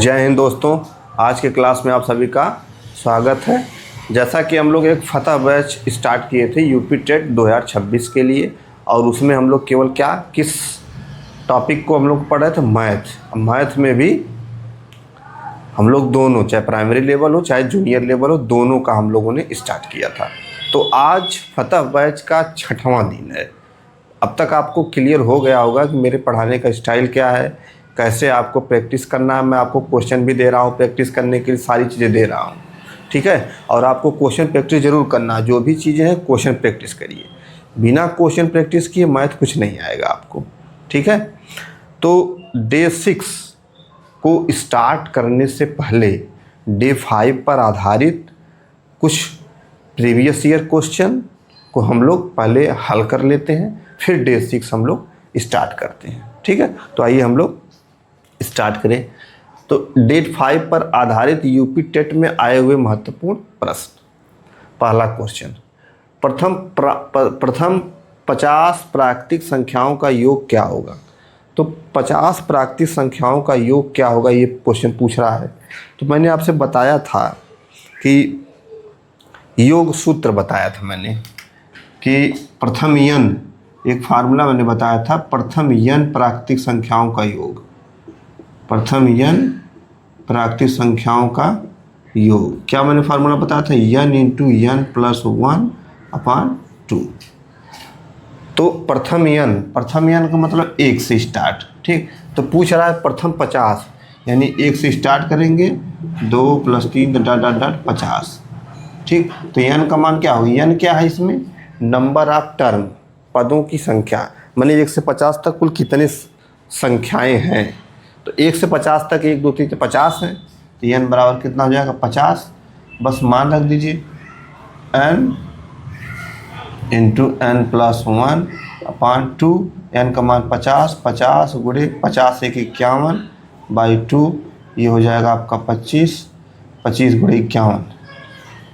जय हिंद दोस्तों। आज के क्लास में आप सभी का स्वागत है। जैसा कि हम लोग एक फतह बैच स्टार्ट किए थे यूपी टेट 2026 के लिए, और उसमें हम लोग केवल किस टॉपिक को हम लोग पढ़ रहे थे, मैथ में भी हम लोग दोनों, चाहे प्राइमरी लेवल हो चाहे जूनियर लेवल हो, दोनों का हम लोगों ने स्टार्ट किया था। तो आज फतह बैच का 6वां दिन है। अब तक आपको क्लियर हो गया होगा कि मेरे पढ़ाने का स्टाइल क्या है, कैसे आपको प्रैक्टिस करना है। मैं आपको क्वेश्चन भी दे रहा हूँ, प्रैक्टिस करने के लिए सारी चीज़ें दे रहा हूँ, ठीक है। और आपको क्वेश्चन प्रैक्टिस ज़रूर करना है। जो भी चीज़ें हैं क्वेश्चन प्रैक्टिस करिए। बिना क्वेश्चन प्रैक्टिस किए मैथ कुछ नहीं आएगा आपको, ठीक है। तो डे 6 को स्टार्ट करने से पहले डे 5 पर आधारित कुछ प्रीवियस ईयर क्वेश्चन को हम लोग पहले हल कर लेते हैं, फिर डे 6 हम लोग स्टार्ट करते हैं, ठीक है। तो आइए हम लोग स्टार्ट करें। तो डेट 5 पर आधारित यूपी टेट में आए हुए महत्वपूर्ण प्रश्न। पहला क्वेश्चन, प्रथम 50 प्राकृतिक संख्याओं का योग क्या होगा। तो 50 प्राकृतिक संख्याओं का योग क्या होगा, ये क्वेश्चन पूछ रहा है। तो मैंने आपसे बताया था कि योग सूत्र बताया था मैंने कि प्रथम n, एक फार्मूला मैंने बताया था, प्रथम n प्राकृतिक संख्याओं का योग, प्रथम n प्राकृतिक संख्याओं का योग। क्या मैंने फार्मूला बताया था, n इंटू n प्लस 1/2। तो प्रथम n का मतलब 1 से स्टार्ट, ठीक। तो पूछ रहा है प्रथम 50, यानी 1 से स्टार्ट करेंगे, 2 + 3 ... 50, ठीक। तो n का मान क्या होगा, n क्या है इसमें, नंबर ऑफ टर्म, पदों की संख्या, माने 1 से 50 तक कुल कितने संख्याएं हैं। तो 1 से 50 तक 1 2 3 से 50 है। तो n बराबर कितना हो जाएगा, 50। बस मान रख दीजिए, n into n plus 1/2। n का मान 50, 50 गुणे 50 1 51/2, ये हो जाएगा आपका 25, 25 गुणे 51,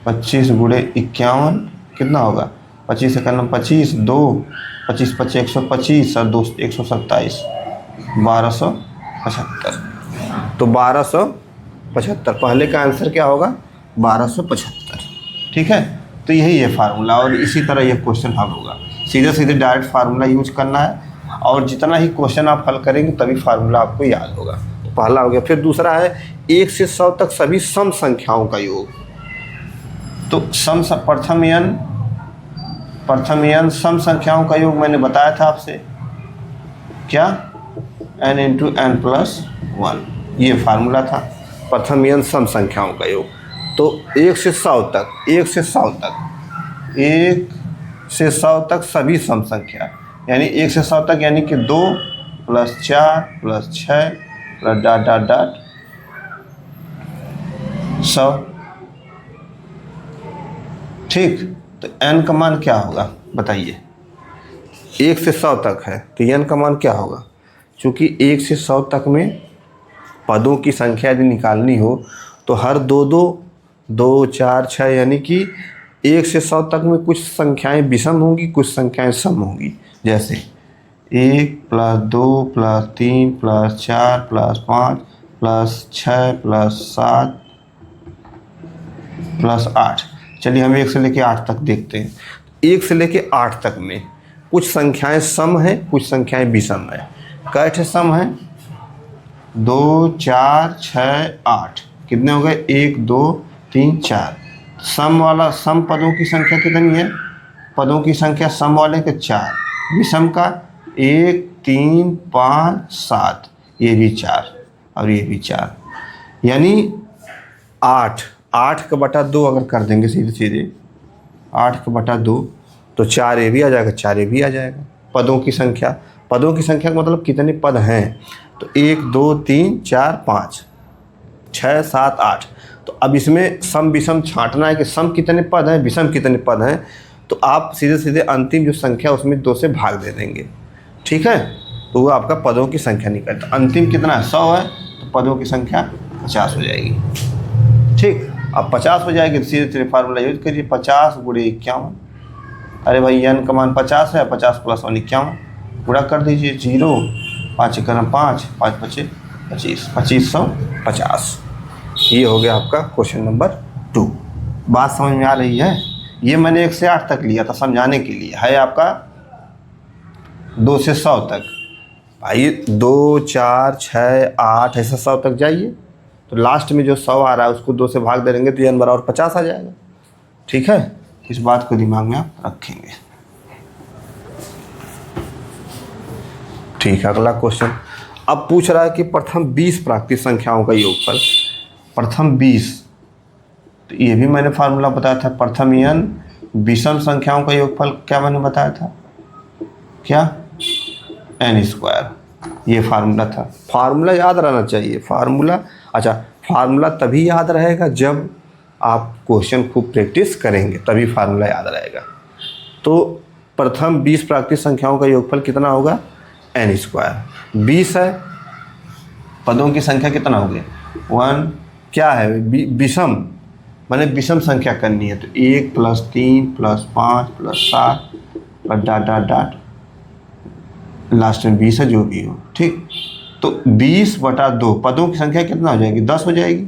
25 गुणे 51 कितना होगा, 25 का नाम 25, 2 25 25 125 और 2 127, 1275। तो 1275 पहले का आंसर क्या होगा, 1275, ठीक है। तो यही है फार्मूला, और इसी तरह ये क्वेश्चन हल होगा। सीधे सीधे डायरेक्ट फार्मूला यूज करना है, और जितना ही क्वेश्चन आप हल करेंगे तभी फार्मूला आपको याद होगा। तो पहला हो गया। फिर दूसरा है 1 से 100 तक सभी सम संख्याओं का योग। तो प्रथम n सम संख्याओं का योग मैंने बताया था आपसे, क्या, n इंटू n प्लस 1, ये फार्मूला था। प्रथम n सम संख्याओं का योग। तो 1 से 100 तक, 1 से 100 तक सभी सम संख्या, यानी 1 से 100 तक, यानी कि 2 + 4 + 6 + ... 100, ठीक। तो n का मान क्या होगा बताइए, 1 से 100 तक है तो n का मान क्या होगा। चूँकि 1 से 100 तक में पदों की संख्या यदि निकालनी हो तो हर 2 2 2 4 6, यानी कि 1 से 100 तक में कुछ संख्याएं विषम होंगी, कुछ संख्याएं सम होंगी। जैसे 1 + 2 + 3 + 4 + 5 + 6 + 7 + 8। चलिए हम 1 से लेके 8 तक देखते हैं। 1 से लेके 8 तक में कुछ संख्याएं सम हैं, कुछ संख्याएं विषम हैं। कैसे सम हैं, 2 4 6 8, कितने हो गए, 1 2 3 4। सम वाला, सम पदों की संख्या कितनी है, पदों की संख्या सम वाले के 4, विषम का 1 3 5 7, ये भी 4 और ये भी 4, यानी 8 का बटा 2 अगर कर देंगे सीधे सीधे, 8 का बटा 2 तो 4 ये भी आ जाएगा, 4 ये भी आ जाएगा। पदों की संख्या का मतलब कितने पद हैं, तो 1 2 3 4 5 6 7 8। तो अब इसमें सम विषम छांटना है कि सम कितने पद हैं, विषम कितने पद हैं। तो आप सीधे सीधे अंतिम जो संख्या उसमें 2 से भाग दे देंगे, ठीक है। तो वो आपका पदों की संख्या निकलता। अंतिम कितना है, 100 है, तो पदों की संख्या 50 हो जाएगी, ठीक। अब 50 हो जाएगी तो सीधे सीधे फार्मूला यूज करिए, 50 गुणे 51। अरे भाई n का मान 50 है, 50 + 1 51, पूरा कर दीजिए, 0 5 × 5 5 × 5 25, 2550। ये हो गया आपका क्वेश्चन नंबर 2। बात समझ में आ रही है? ये मैंने 1 से 8 तक लिया था समझाने के लिए, है आपका 2 से 100 तक। भाई 2, 4, 6, 8 ऐसा 100 तक जाइए, तो लास्ट में जो 100 आ रहा है उसको 2 से भाग दे देंगे तो n बराबर 50 आ जाएगा। ठीक है, इस बात को दिमाग में आप रखेंगे। ठीक है, अगला क्वेश्चन अब पूछ रहा है कि प्रथम 20 प्राकृतिक संख्याओं का योगफल। प्रथम 20, तो ये भी मैंने फार्मूला बताया था। प्रथम n विषम संख्याओं का योगफल क्या मैंने बताया था? क्या? n²। ये फार्मूला था। फार्मूला याद रहना चाहिए। फार्मूला, अच्छा, फार्मूला तभी याद रहेगा जब आप क्वेश्चन खूब प्रैक्टिस करेंगे, तभी फार्मूला याद रहेगा। तो प्रथम 20 प्राकृतिक संख्याओं का योगफल कितना होगा? n²। 20 है, पदों की संख्या कितना हो गया? 1। क्या है? विषम, मैंने विषम संख्या करनी है, तो 1 + 3 + 5 + 7 + डाट डाट डाट, लास्ट में 20 है, जो भी हो। ठीक, तो 20/2 पदों की संख्या कितना हो जाएगी? 10 हो जाएगी।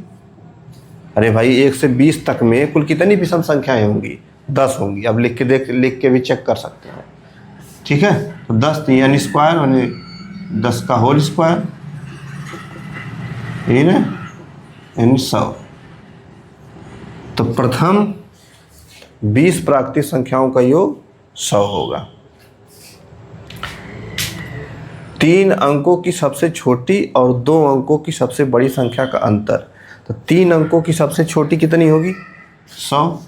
अरे भाई 1 से 20 तक में कुल कितनी विषम संख्याएं होंगी? 10 होंगी। अब लिख के भी चेक कर सकते हैं। ठीक है, तो 10 n² यानी 10 का होल स्क्वायर, ये ना यानी 100। तो प्रथम 20 प्राकृतिक संख्याओं का योग 100 होगा। 3 अंकों की सबसे छोटी और 2 अंकों की सबसे बड़ी संख्या का अंतर। तो 3 अंकों की सबसे छोटी कितनी होगी? 100,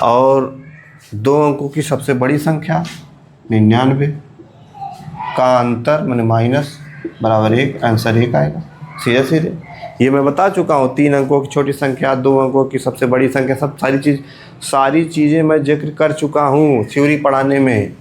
और 2 अंकों की सबसे बड़ी संख्या 99 का अंतर मैंने माइनस बराबर 1, आंसर 1 आएगा सीधे सीधे। ये मैं बता चुका हूँ। 3 अंकों की छोटी संख्या, 2 अंकों की सबसे बड़ी संख्या, सब सारी चीज़ें मैं जिक्र कर चुका हूँ थ्योरी पढ़ाने में।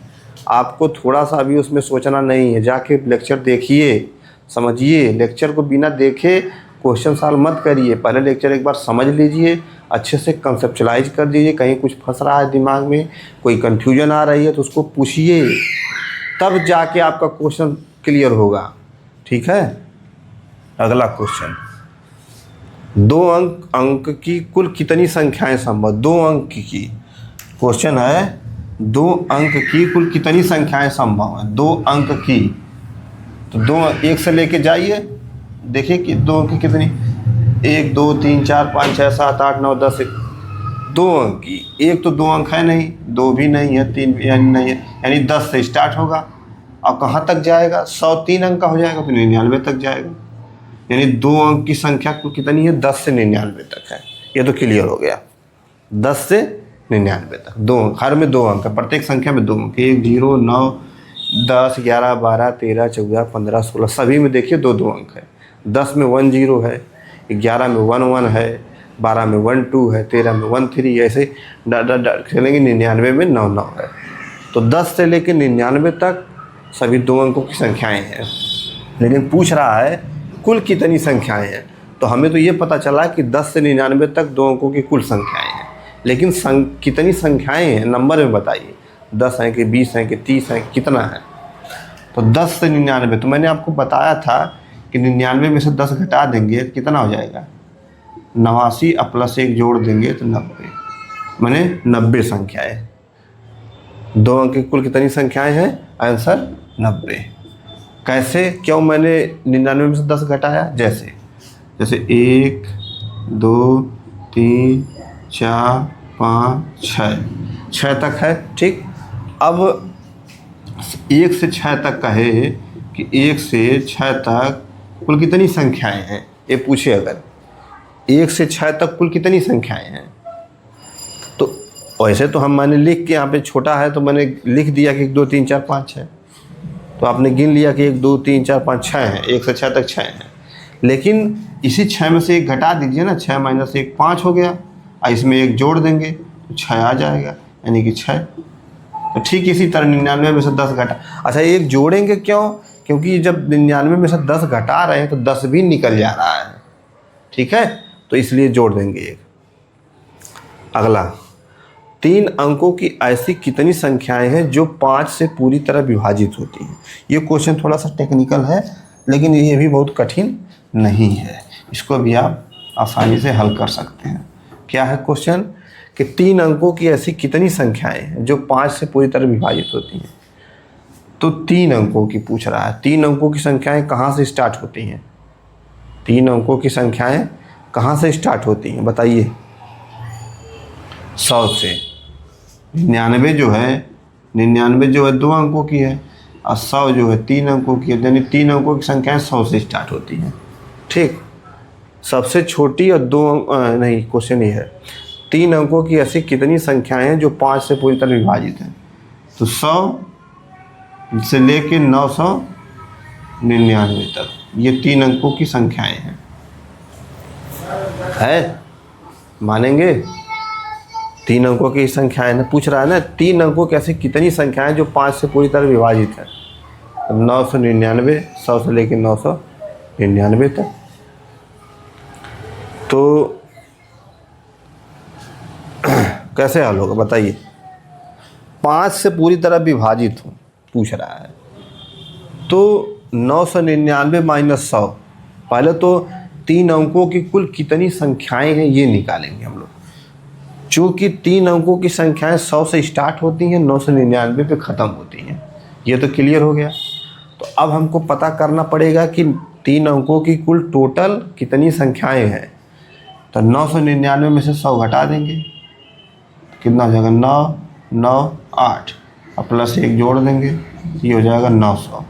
आपको थोड़ा सा भी उसमें सोचना नहीं है। जाके लेक्चर देखिए, समझिए। लेक्चर को बिना देखे क्वेश्चन सॉल्व मत करिए। पहले लेक्चर एक बार समझ लीजिए, अच्छे से कंसेप्चुलाइज कर दीजिए। कहीं कुछ फंस रहा है दिमाग में, कोई कन्फ्यूजन आ रही है तो उसको पूछिए, तब जाके आपका क्वेश्चन क्लियर होगा। ठीक है, अगला क्वेश्चन, 2 अंक की कुल कितनी संख्याएं संभव? 2 अंक की क्वेश्चन है। 2 अंक की कुल कितनी संख्याएं संभव है? 2 अंक की, तो 2 1 से लेके जाइए, देखिए कि 2 अंक की कितनी। 1, 2, 3, 4, 5, 6, 7, 8, 9, 10। 2 अंक की, एक तो 2 अंक है नहीं, 2 भी नहीं है, 3 भी नहीं है, यानी 10 से स्टार्ट होगा और कहाँ तक जाएगा? 100 3 अंक का हो जाएगा, फिर 99 तक जाएगा। यानी 2 अंक की संख्या कुल कितनी है? 10 से 99 तक है। ये तो क्लियर हो गया। 10 से 99 तक 2 अंक, हर में 2 अंक है, प्रत्येक संख्या में 2 अंक। 1, 0, 9, 10, 11, 12, 13, 14, 15, 16, सभी में देखिए 2 अंक है। 10 में 1 0 है, 11 में 1 1 है, 12 में 1 2 है, 13 में 1 3, ऐसे चलेंगे। 99 में 9 9 है। तो 10 से लेकर 99 तक सभी 2 अंकों की संख्याएं हैं। लेकिन पूछ रहा है कुल कितनी संख्याएं हैं। तो हमें तो ये पता चला कि 10 से 99 तक 2 अंकों की कुल संख्याएं हैं, लेकिन कितनी संख्याएं हैं नंबर में बताइए। 10 हैं कि 20 हैं कि 30 हैं, कितना है? तो 10 से 99, तो मैंने आपको बताया था कि 99 में से 10 घटा देंगे तो कितना हो जाएगा? 89 और +1 जोड़ देंगे तो 90, मैंने 90 संख्याएँ। 2 अंक की कुल कितनी संख्याएं हैं? आंसर 90। कैसे, क्यों मैंने 99 में से 10 घटाया? जैसे 1, 2, 3, 4, 5, 6 तक है। ठीक, अब 1 से 6 तक कहे कि 1 से 6 तक कुल कितनी संख्याएं हैं, ये पूछे। अगर 1 से 6 तक कुल कितनी संख्याएं हैं, तो वैसे तो मैंने लिख के यहाँ पे छोटा है तो मैंने लिख दिया कि 1 2 3 4 5 6, तो आपने गिन लिया कि 1 2 3 4 5 6 हैं। 1 से 6 तक 6 हैं, लेकिन इसी 6 में से 1 घटा दीजिए ना, 6 - 1 5 हो गया, और इसमें 1 जोड़ देंगे तो 6 आ जाएगा, यानी कि 6। तो ठीक इसी तरह 99 में से 10 घटा, अच्छा 1 जोड़ेंगे क्यों? क्योंकि जब 99 में से 10 घटा रहे हैं तो 10 भी निकल जा रहा है। ठीक है, तो इसलिए जोड़ देंगे 1। अगला 3 अंकों की ऐसी कितनी संख्याएं हैं जो 5 से पूरी तरह विभाजित होती हैं। ये क्वेश्चन थोड़ा सा टेक्निकल है, लेकिन ये भी बहुत कठिन नहीं है, इसको भी आप आसानी से हल कर सकते हैं। क्या है क्वेश्चन कि 3 अंकों की ऐसी कितनी संख्याएं हैं जो 5 से पूरी तरह विभाजित होती हैं। तो 3 अंकों की पूछ रहा है। 3 अंकों की संख्याएं कहाँ से स्टार्ट होती हैं? 3 अंकों की संख्याएं कहाँ से स्टार्ट होती हैं बताइए? 100 से। 99 जो है 2 अंकों की है, और 100 जो है 3 अंकों की है, यानी 3 अंकों की संख्याएं 100 से स्टार्ट होती हैं। ठीक, सबसे छोटी और 2 अंक नहीं, क्वेश्चन ये है 3 अंकों की ऐसी कितनी संख्याएं हैं जो 5 से पूरी तरह विभाजित हैं। तो 100 से लेके 999 तक ये 3 अंकों की संख्याएं हैं। मानेंगे? 3 अंकों की संख्याएं पूछ रहा है ना, 3 अंकों की ऐसी कितनी संख्याएं जो 5 से पूरी तरह विभाजित है। 999, 100 से लेके 999 तक। तो कैसे हल होगा बताइए? 5 से पूरी तरह विभाजित हो पूछ रहा है, तो 999 माइनस 100, पहले तो 3 अंकों की कुल कितनी संख्याएं हैं ये निकालेंगे हम लोग। चूँकि 3 अंकों की संख्याएं 100 से स्टार्ट होती हैं, 999 पे ख़त्म होती हैं, ये तो क्लियर हो गया। तो अब हमको पता करना पड़ेगा कि 3 अंकों की कुल टोटल कितनी संख्याएं हैं। तो 999 में से 100 घटा देंगे, कितना हो जाएगा? 9, 9, 8 और प्लस 1 जोड़ देंगे, ये हो जाएगा 900।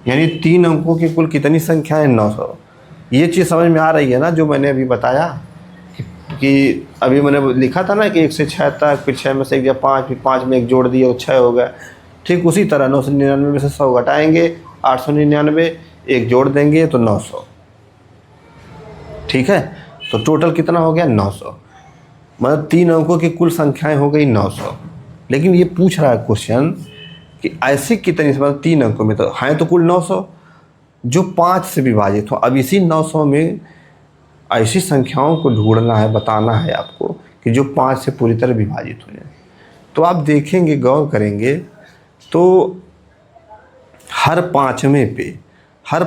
यानी 3 अंकों की कुल कितनी संख्या है? 900। ये चीज़ समझ में आ रही है ना, जो मैंने अभी बताया कि अभी मैंने लिखा था ना कि 1 से 6 तक, फिर 6 में से 1 या 5, फिर 5 में 1 जोड़ दिया और 6 हो गया। ठीक उसी तरह 999 में से 100 घटाएंगे, 899, 1 जोड़ देंगे तो 900। ठीक है, तो टोटल कितना हो गया? 900। मतलब 3 अंकों की कुल संख्याएं हो गई 900। लेकिन ये पूछ रहा है क्वेश्चन कि ऐसी कितनी, मतलब 3 अंकों में तो हैं तो कुल 900 जो 5 से विभाजित हो। अब इसी 900 में ऐसी संख्याओं को ढूंढना है, बताना है आपको कि जो 5 से पूरी तरह विभाजित हो जाए। तो आप देखेंगे, गौर करेंगे तो हर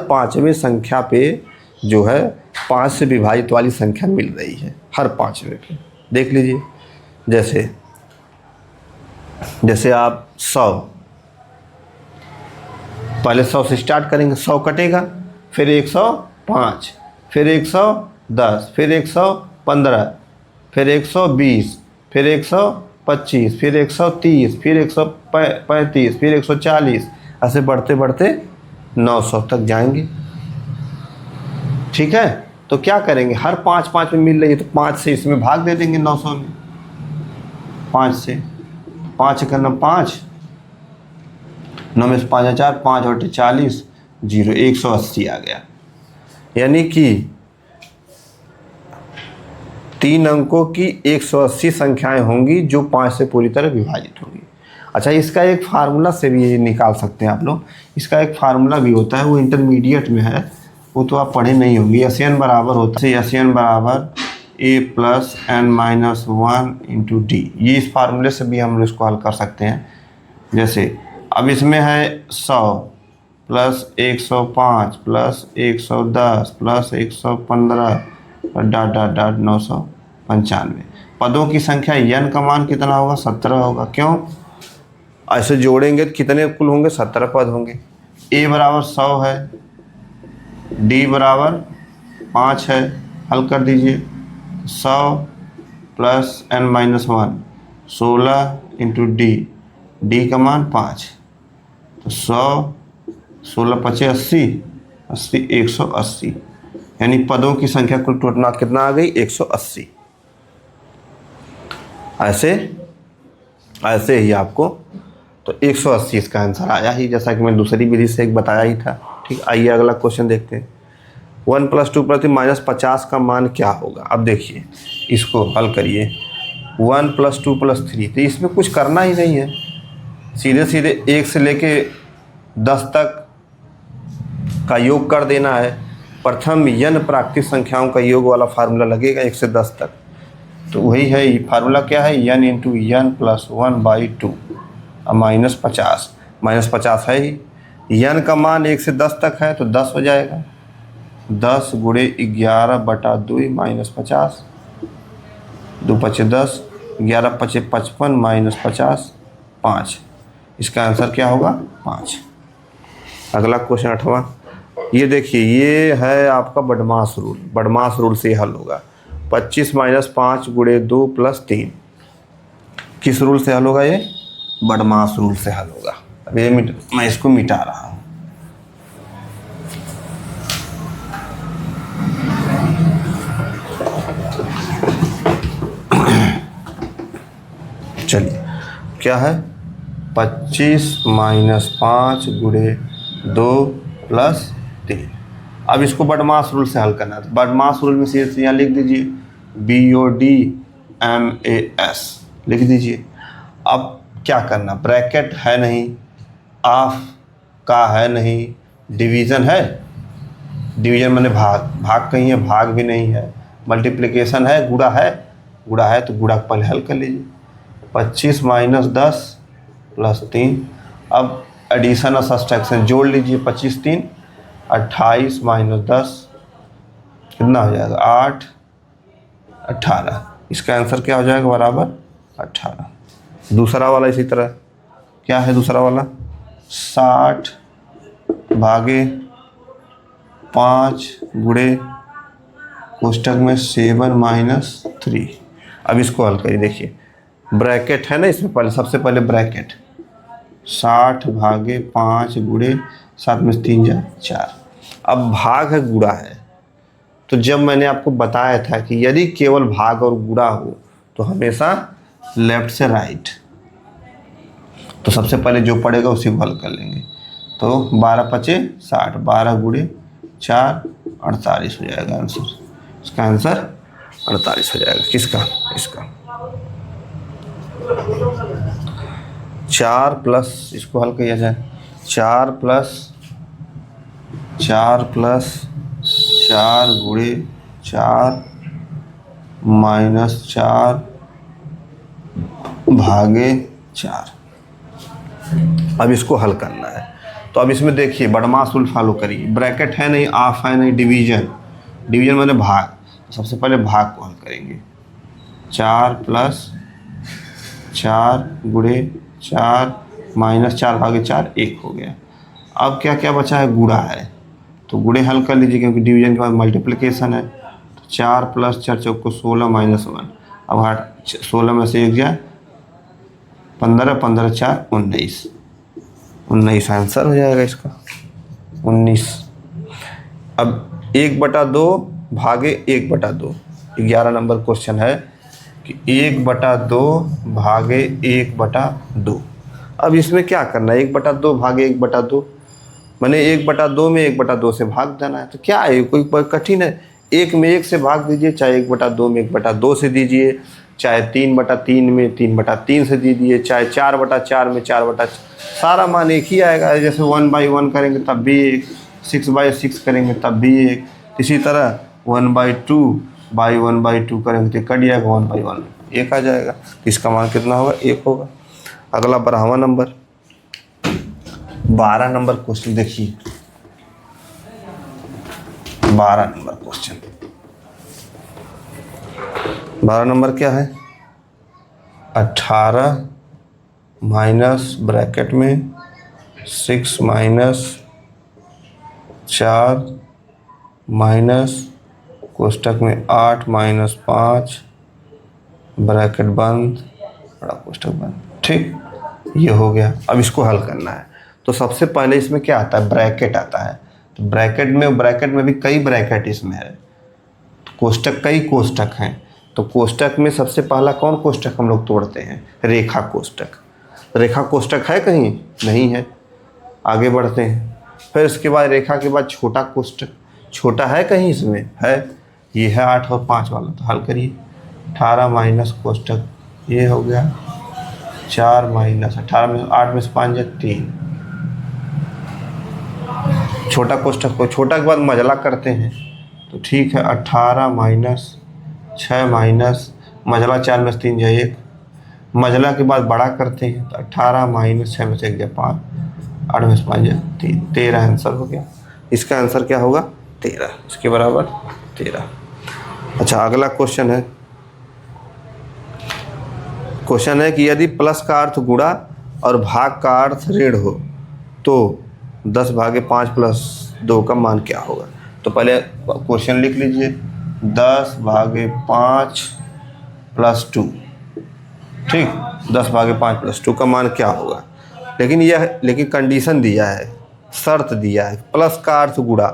5वें संख्या पे जो है 5 से विभाजित वाली संख्या मिल रही है, हर 5वें पे। देख लीजिए, जैसे आप 100, पहले 100 से स्टार्ट करेंगे, 100 कटेगा, फिर 105, फिर 110, फिर 115, फिर 120, फिर 125, फिर 130, फिर 135, फिर 140, ऐसे बढ़ते बढ़ते 900 तक जाएंगे। ठीक है, तो क्या करेंगे? हर 5 में मिल रही है तो 5 से इसमें भाग दे देंगे 900 में। 5 से 5 करना 5, 9 में से 5 4, 5 और 40, 0, 180 आ गया। यानी कि 3 अंकों की 180 संख्याएं होंगी जो 5 से पूरी तरह विभाजित होंगी। अच्छा, इसका एक फार्मूला से भी ये निकाल सकते हैं आप लोग। इसका एक फार्मूला भी होता है, वो इंटरमीडिएट में है, वो तो आप पढ़े नहीं होंगे। SN बराबर होता है SN बराबर A plus N minus 1 into D. ये इस फार्मूले से भी हम इसको हल कर सकते हैं। जैसे अब इसमें है 100 प्लस 105 प्लस 110 प्लस 115 डॉट 995। पदों की संख्या n का मान कितना होगा? 17 होगा। क्यों? ऐसे जोड़ेंगे तो कितने कुल होंगे? 17 पद होंगे। A बराबर 100 है, D बराबर 5 है, हल कर दीजिए। 100 plus n minus 1, 16 into D का मान 5, तो 100, 16 5 80, 80 180। यानी पदों की संख्या कुल टोटल कितना आ गई? 180। ऐसे ही आपको तो 180 इसका आंसर आया ही, जैसा कि मैं दूसरी विधि से एक बताया ही था। ठीक, आइए अगला क्वेश्चन देखते हैं। 1 + 2 + 3 - 50 का मान क्या होगा? अब देखिए, इसको हल करिए। 1 + 2 + 3, तो इसमें कुछ करना ही नहीं है, सीधे सीधे 1 से लेके 10 तक का योग कर देना है। प्रथम n प्राकृतिक संख्याओं का योग वाला फार्मूला लगेगा 1 से 10 तक। तो वही है, फार्मूला क्या है, n इंटू एन प्लस 1/2 अब -50, -50 है ही। n का मान 1 से 10 तक है तो 10 हो जाएगा, 10 गुणे 11/2 -50, 2 पचे 10, 11 पचे 55 -50 5। इसका आंसर क्या होगा 5। अगला क्वेश्चन 8वां, ये देखिए, ये है आपका बडमास रूल। बडमास रूल से हल होगा। 25 - 5 गुणे 2 + 3 किस रूल से हल होगा? ये बडमास रूल से हल होगा। अब ये मैं इसको मिटा रहा हूँ। चलिए, क्या है? 25 - 5 गुणे 2 + 3। अब इसको बडमास रूल से हल करना है। तो बडमास रूल में से यहाँ लिख दीजिए BODMAS लिख दीजिए। अब क्या करना, ब्रैकेट है नहीं, ऑफ का है नहीं, डिवीज़न है, डिवीज़न मैंने भाग, भाग कहीं है, भाग भी नहीं है, मल्टीप्लिकेशन है, गुणा है, गुणा है तो गुणा पहले हल कर लीजिए। 25 - 10 + 3। अब एडिशन और सब्सट्रैक्शन जोड़ लीजिए, 25 3 28 - 10 कितना हो जाएगा 8 18। इसका आंसर क्या हो जाएगा? बराबर 18। दूसरा वाला इसी तरह, क्या है दूसरा वाला? 60 भागे 5 गुणे कोष्टक में 7 - 3। अब इसको हल करिए। देखिए ब्रैकेट है ना इसमें, पहले सबसे पहले ब्रैकेट 60 भागे 5 गुणे 7 में 3 जा 4। अब भाग है, गुणा है। तो जब मैंने आपको बताया था कि यदि केवल भाग और गुणा हो तो हमेशा लेफ्ट से राइट, तो सबसे पहले जो पड़ेगा उसी को हल कर लेंगे। तो 12 पचे 60, 12 गुणे 4 48 हो जाएगा आंसर। इसका आंसर 48 हो जाएगा। किसका? इसका। 4 प्लस, इसको हल किया जाए, 4 + 4 गुणे 4 - 4 भागे 4। अब इसको हल करना है। तो अब इसमें देखिए बडमास रूल फॉलो करिए। ब्रैकेट है नहीं, ऑफ है नहीं, डिवीजन, डिवीजन मैंने भाग, तो सबसे पहले भाग को हल करेंगे। 4 + 4 गुणे 4 - 4 भागे 4 1 हो गया। अब क्या क्या बचा है? गुणा है, तो गुणे हल कर लीजिए क्योंकि डिवीजन के बाद मल्टीप्लिकेशन है। तो 4 + 4 चौको 16 - 1। अब 16 में से 1 जाए 15, 15 4 19, 19 आंसर हो जाएगा इसका 19। अब 1/2 भागे 1/2, 11 नंबर क्वेश्चन है कि 1/2 भागे 1/2। अब इसमें क्या करना है? 1/2 भागे 1/2 मैंने 1/2 में 1/2 से भाग देना है। तो क्या है, कोई कठिन है? 1 में 1 से भाग दीजिए, चाहे 1/2 में 1/2 से दीजिए, चाहे 3/3 में 3/3 से दीजिए, चाहे 4/4 में 4/4, सारा मान एक ही आएगा। जैसे 1/1 करेंगे तब भी 1, 6/6 करेंगे तब भी 1, इसी तरह 1/2 करेंगे तो कट जाएगा, 1/1 1 आ जाएगा। इसका मान कितना होगा? 1 होगा। अगला 12वां नंबर, 12 नंबर क्वेश्चन देखिए। 12 नंबर क्वेश्चन, 12 नंबर क्या है? 18 माइनस ब्रैकेट में 6 - 4 माइनस कोष्टक में 8 - 5 ब्रैकेट बंद, बड़ा कोष्टक बंद। ठीक, ये हो गया। अब इसको हल करना है। तो सबसे पहले इसमें क्या आता है? ब्रैकेट आता है। तो ब्रैकेट में भी कई ब्रैकेट इसमें है, तो कोष्टक कई कोष्टक हैं। तो कोष्टक में सबसे पहला कौन कोष्टक हम लोग तोड़ते हैं? रेखा कोष्टक। रेखा कोष्टक है कहीं? नहीं है। आगे बढ़ते हैं। फिर उसके बाद रेखा के बाद छोटा कोष्टक, छोटा है कहीं इसमें? है, ये है 8 और 5 वाला। तो हल करिए। 18 माइनस कोष्टक, ये हो गया 4 - 18 में 8 में से 5 जाए 3। छोटा कोष्टक को, छोटा के बाद मजला करते हैं। तो ठीक है, 18 - 6 - मझला 4 में से 3 जाए 1, मझला के बाद बड़ा करते हैं तो 18 माइनस 6 में से 1 जाए 5, 8 में से 5 जाए 3, 13 आंसर हो गया। इसका आंसर क्या होगा? 13, इसके बराबर 13। अच्छा, अगला क्वेश्चन है कि यदि प्लस का अर्थ गुणा और भाग का अर्थ ऋण हो तो 10/5 + 2 का मान क्या होगा? तो पहले क्वेश्चन लिख लीजिए, 10/5 + 2, ठीक, 10/5 + 2 का मान क्या होगा? लेकिन कंडीशन दिया है, शर्त दिया है, प्लस का अर्थ गुणा,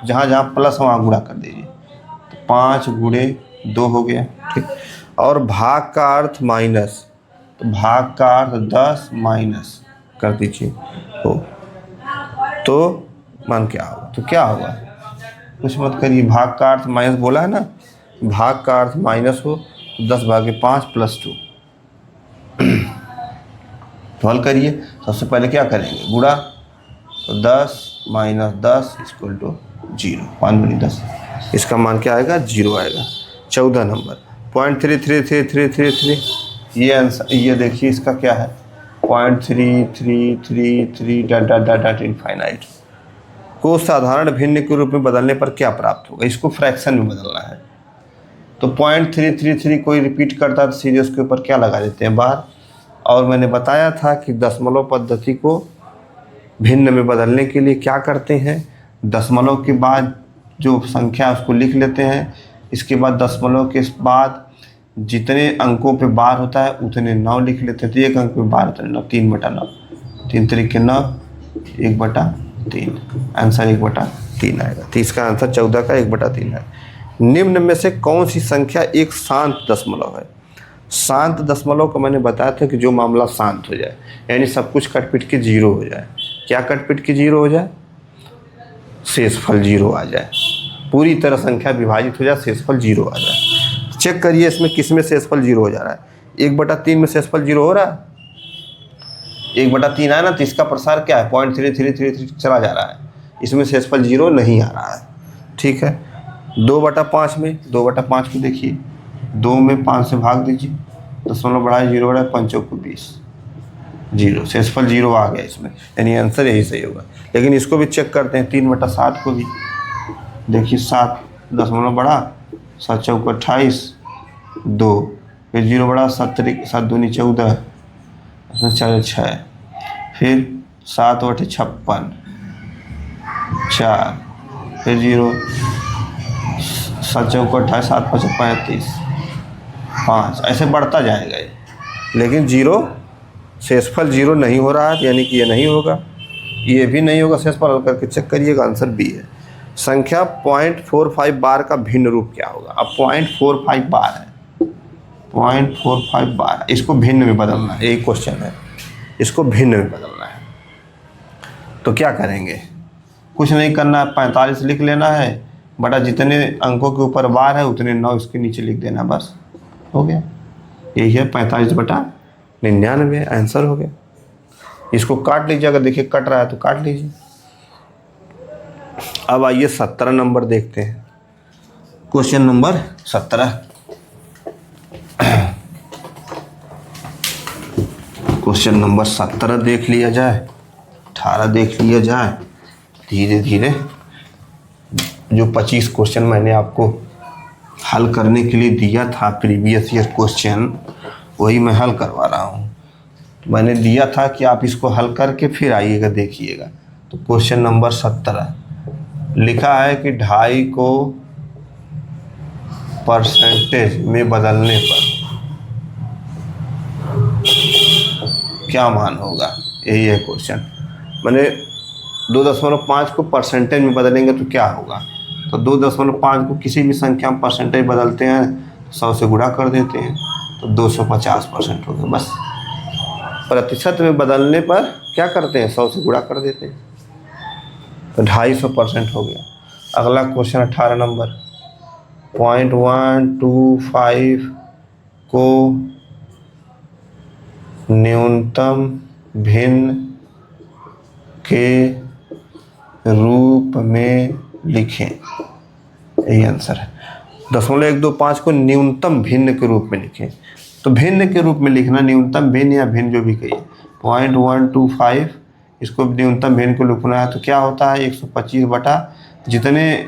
जहाँ जहाँ प्लस वहाँ गुणा कर दीजिए, तो 5 × 2 हो गया, ठीक। और भाग का अर्थ माइनस, तो भाग का अर्थ 10 माइनस कर दीजिए तो मान क्या होगा? तो क्या होगा? कुछ मत करिए, भाग का अर्थ माइनस बोला है ना, भाग का अर्थ माइनस हो 10/5 + 2। तो हल करिए। सबसे पहले क्या करेंगे? गुणा, तो 10 माइनस 10 = 0, 5 × 10, इसका मान क्या आएगा? 0 आएगा। 14 नंबर 0.33333, ये आंसर, ये देखिए इसका क्या है, 0.3333 इनफाइनाइट को साधारण भिन्न के रूप में बदलने पर क्या प्राप्त होगा? इसको फ्रैक्शन में बदलना है। तो 0.333 कोई रिपीट करता है तो सीधे उसके ऊपर क्या लगा देते हैं? बार। और मैंने बताया था कि दशमलव पद्धति को भिन्न में बदलने के लिए क्या करते हैं? दशमलव के बाद जो संख्या उसको लिख लेते हैं, इसके बाद दशमलव के बाद जितने अंकों पे बार होता है उतने 9 लिख लेते हैं। तो 1 अंक पे बार होता है 9, 3/9, 3 × 9, 1/3, आंसर 1/3 आएगा। तो इसका आंसर 14 का 1/3 है। निम्न में से कौन सी संख्या एक शांत दशमलव है? शांत दशमलव का मैंने बताया था कि जो मामला शांत हो जाए, यानी सब कुछ कट पिट के 0 हो जाए। क्या कट पिट के 0 हो जाए? शेषफल 0 आ जाए, पूरी तरह संख्या विभाजित हो जाए, शेषफल 0 आ जाए। चेक करिए इसमें किस में शेषफल 0 हो जा रहा है? 1/3 में शेषफल 0 हो रहा है, 1/3 आया ना, तो इसका प्रसार क्या है? 0.3333 चला जा रहा है, इसमें शेषफल 0 नहीं आ रहा है, ठीक है। 2/5 में, 2/5 को देखिए, 2 में 5 से भाग दीजिए, दशमलव बढ़ाए 0 बढ़ाए 5 × 20, 0, शेषफल 0 आ गया इसमें, यानी आंसर यही सही होगा। लेकिन इसको भी चेक करते हैं, 3/7 को भी देखिए, 7 दशमलव बढ़ा, 7 × 4 = 28, 2, फिर 0 बढ़ा, 7 × 7 = 14, इसमें 4 × 6, फिर 7/8 = 56, 4, फिर 0, 7 × 4 = 28, 7 × 5 = 35, 5, ऐसे बढ़ता जाएगा ये। लेकिन 0, शेषफल 0 नहीं हो रहा है, यानी कि ये नहीं होगा, ये भी नहीं होगा। शेषफल हल करके चेक करिएगा, आंसर बी है। संख्या 0.45 बार का भिन्न रूप क्या होगा? अब 0.45 बार है, 0.45 बार, इसको भिन्न में बदलना है, यही क्वेश्चन है, इसको भिन्न में बदलना है। तो क्या करेंगे? कुछ नहीं करना है, 45 लिख लेना है, बटा जितने अंकों के ऊपर बार है उतने 9 इसके नीचे लिख देना, बस हो गया। यही है 45/99, आंसर हो गया। इसको काट लीजिए, अगर देखिए कट रहा है तो काट लीजिए। अब आइए 17 नंबर देखते हैं, क्वेश्चन नंबर 17। क्वेश्चन नंबर 17 देख लिया जाए, 18 देख लिया जाए, धीरे धीरे। जो 25 क्वेश्चन मैंने आपको हल करने के लिए दिया था, प्रीवियस ईयर क्वेश्चन, वही मैं हल करवा रहा हूँ। मैंने दिया था कि आप इसको हल करके फिर आइएगा, देखिएगा। तो क्वेश्चन नंबर 17 लिखा है कि 2.5 को परसेंटेज में बदलने पर क्या मान होगा? यही है क्वेश्चन। मैंने 2.5 को परसेंटेज में बदलेंगे तो क्या होगा? तो 2.5 को किसी भी संख्या में परसेंटेज बदलते हैं, 100 से गुणा कर देते हैं, तो 250% हो गया। बस प्रतिशत में बदलने पर क्या करते हैं? 100 से गुणा कर देते हैं, तो 250% हो गया। अगला क्वेश्चन 18 नंबर, 0.125 को न्यूनतम भिन्न के रूप में लिखें, यही आंसर है। 0.125 को न्यूनतम भिन्न के रूप में लिखें। तो भिन्न के रूप में लिखना, न्यूनतम भिन्न या भिन्न जो भी कहिए, 0.125 इसको न्यूनतम भिन्न को लिखना है। तो क्या होता है 125 बटा जितने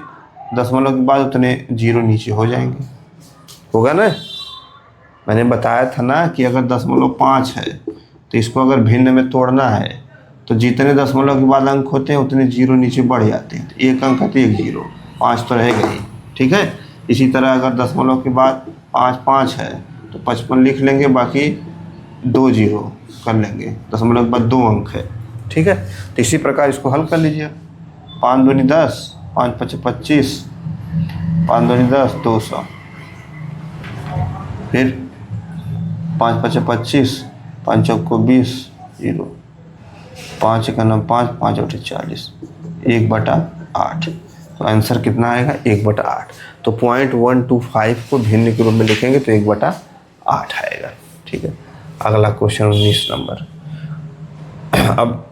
दशमलव के बाद उतने जीरो नीचे हो जाएंगे, होगा ना। मैंने बताया था ना कि अगर 0.5 है तो इसको अगर भिन्न में तोड़ना है तो जितने दशमलव के बाद अंक होते हैं उतने जीरो नीचे बढ़ जाते हैं। तो एक अंक है तो एक जीरो, 5 तो रहेगा ही, ठीक है। इसी तरह अगर दशमलव के बाद 5 है तो 55 लिख लेंगे, बाकी 2 जीरो कर लेंगे, दशमलव के बाद 2 अंक है, ठीक है। तो इसी प्रकार इसको हल कर लीजिए। 5 दूनी 10, 5 पचे 25, 5 दूनी 10, 200। फिर 5 पचे 25, 5 चौको 20, जीरो, 5 का नाम 5, 5 बटे 40, 1/8। तो आंसर कितना आएगा 1/8। तो 0.125 को भिन्न के रूप में लिखेंगे तो 1/8 आएगा, ठीक है। अगला क्वेश्चन 19 नंबर। अब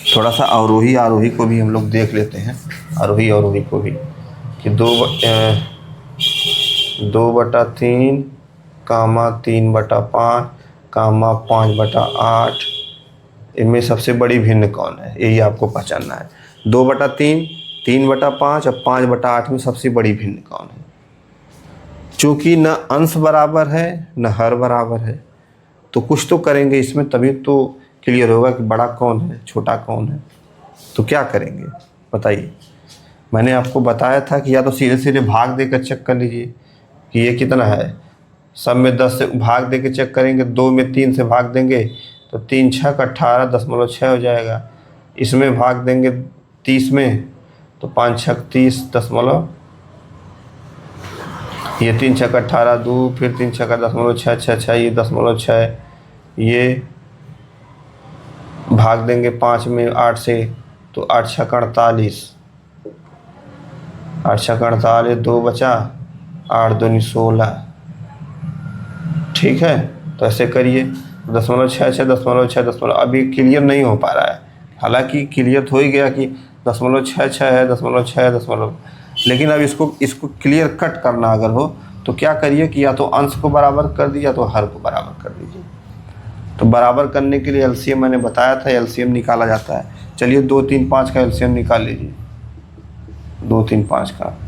थोड़ा सा अवरोही आरोही को भी हम लोग देख लेते हैं, आरोही अवरोही को भी, कि 2/3, 3/5, 5/8, इनमें सबसे बड़ी भिन्न कौन है, यही आपको पहचानना है। 2/3, 3/5 और 5/8 में सबसे बड़ी भिन्न कौन है। चूँकि न अंश बराबर है न हर बराबर है, तो कुछ तो करेंगे इसमें, तभी तो क्लियर होगा कि बड़ा कौन है छोटा कौन है। तो क्या करेंगे बताइए। मैंने आपको बताया था कि या तो सीधे सीधे भाग देकर चेक कर लीजिए कि ये कितना है। सब में 10 से भाग दे के चेक करेंगे, 2 में 3 से भाग देंगे तो 3 6 का 18.6 हो जाएगा। इसमें भाग देंगे 30 में तो 5 6 30 दशमलव, ये 3 6 का 18, 2 फिर 3 6 का 0.666, ये 0.6, ये भाग देंगे 5 में 8 से तो 8 6 का 48, 8 6 का 48, 2 बचा, 8 दूनी 16, ठीक है। तो ऐसे करिए 0.66, 0.6, अभी क्लियर नहीं हो पा रहा है, हालांकि क्लियर हो ही गया कि 0.66 है, 0.6, लेकिन अब इसको क्लियर कट करना अगर हो तो क्या करिए कि या तो अंश को बराबर कर दीजिए या तो हर को बराबर कर दीजिए। तो बराबर करने के लिए एलसीएम मैंने बताया था, एलसीएम निकाला जाता है। चलिए 2 3 5 का एलसीएम निकाल लीजिए। 2 3 5 का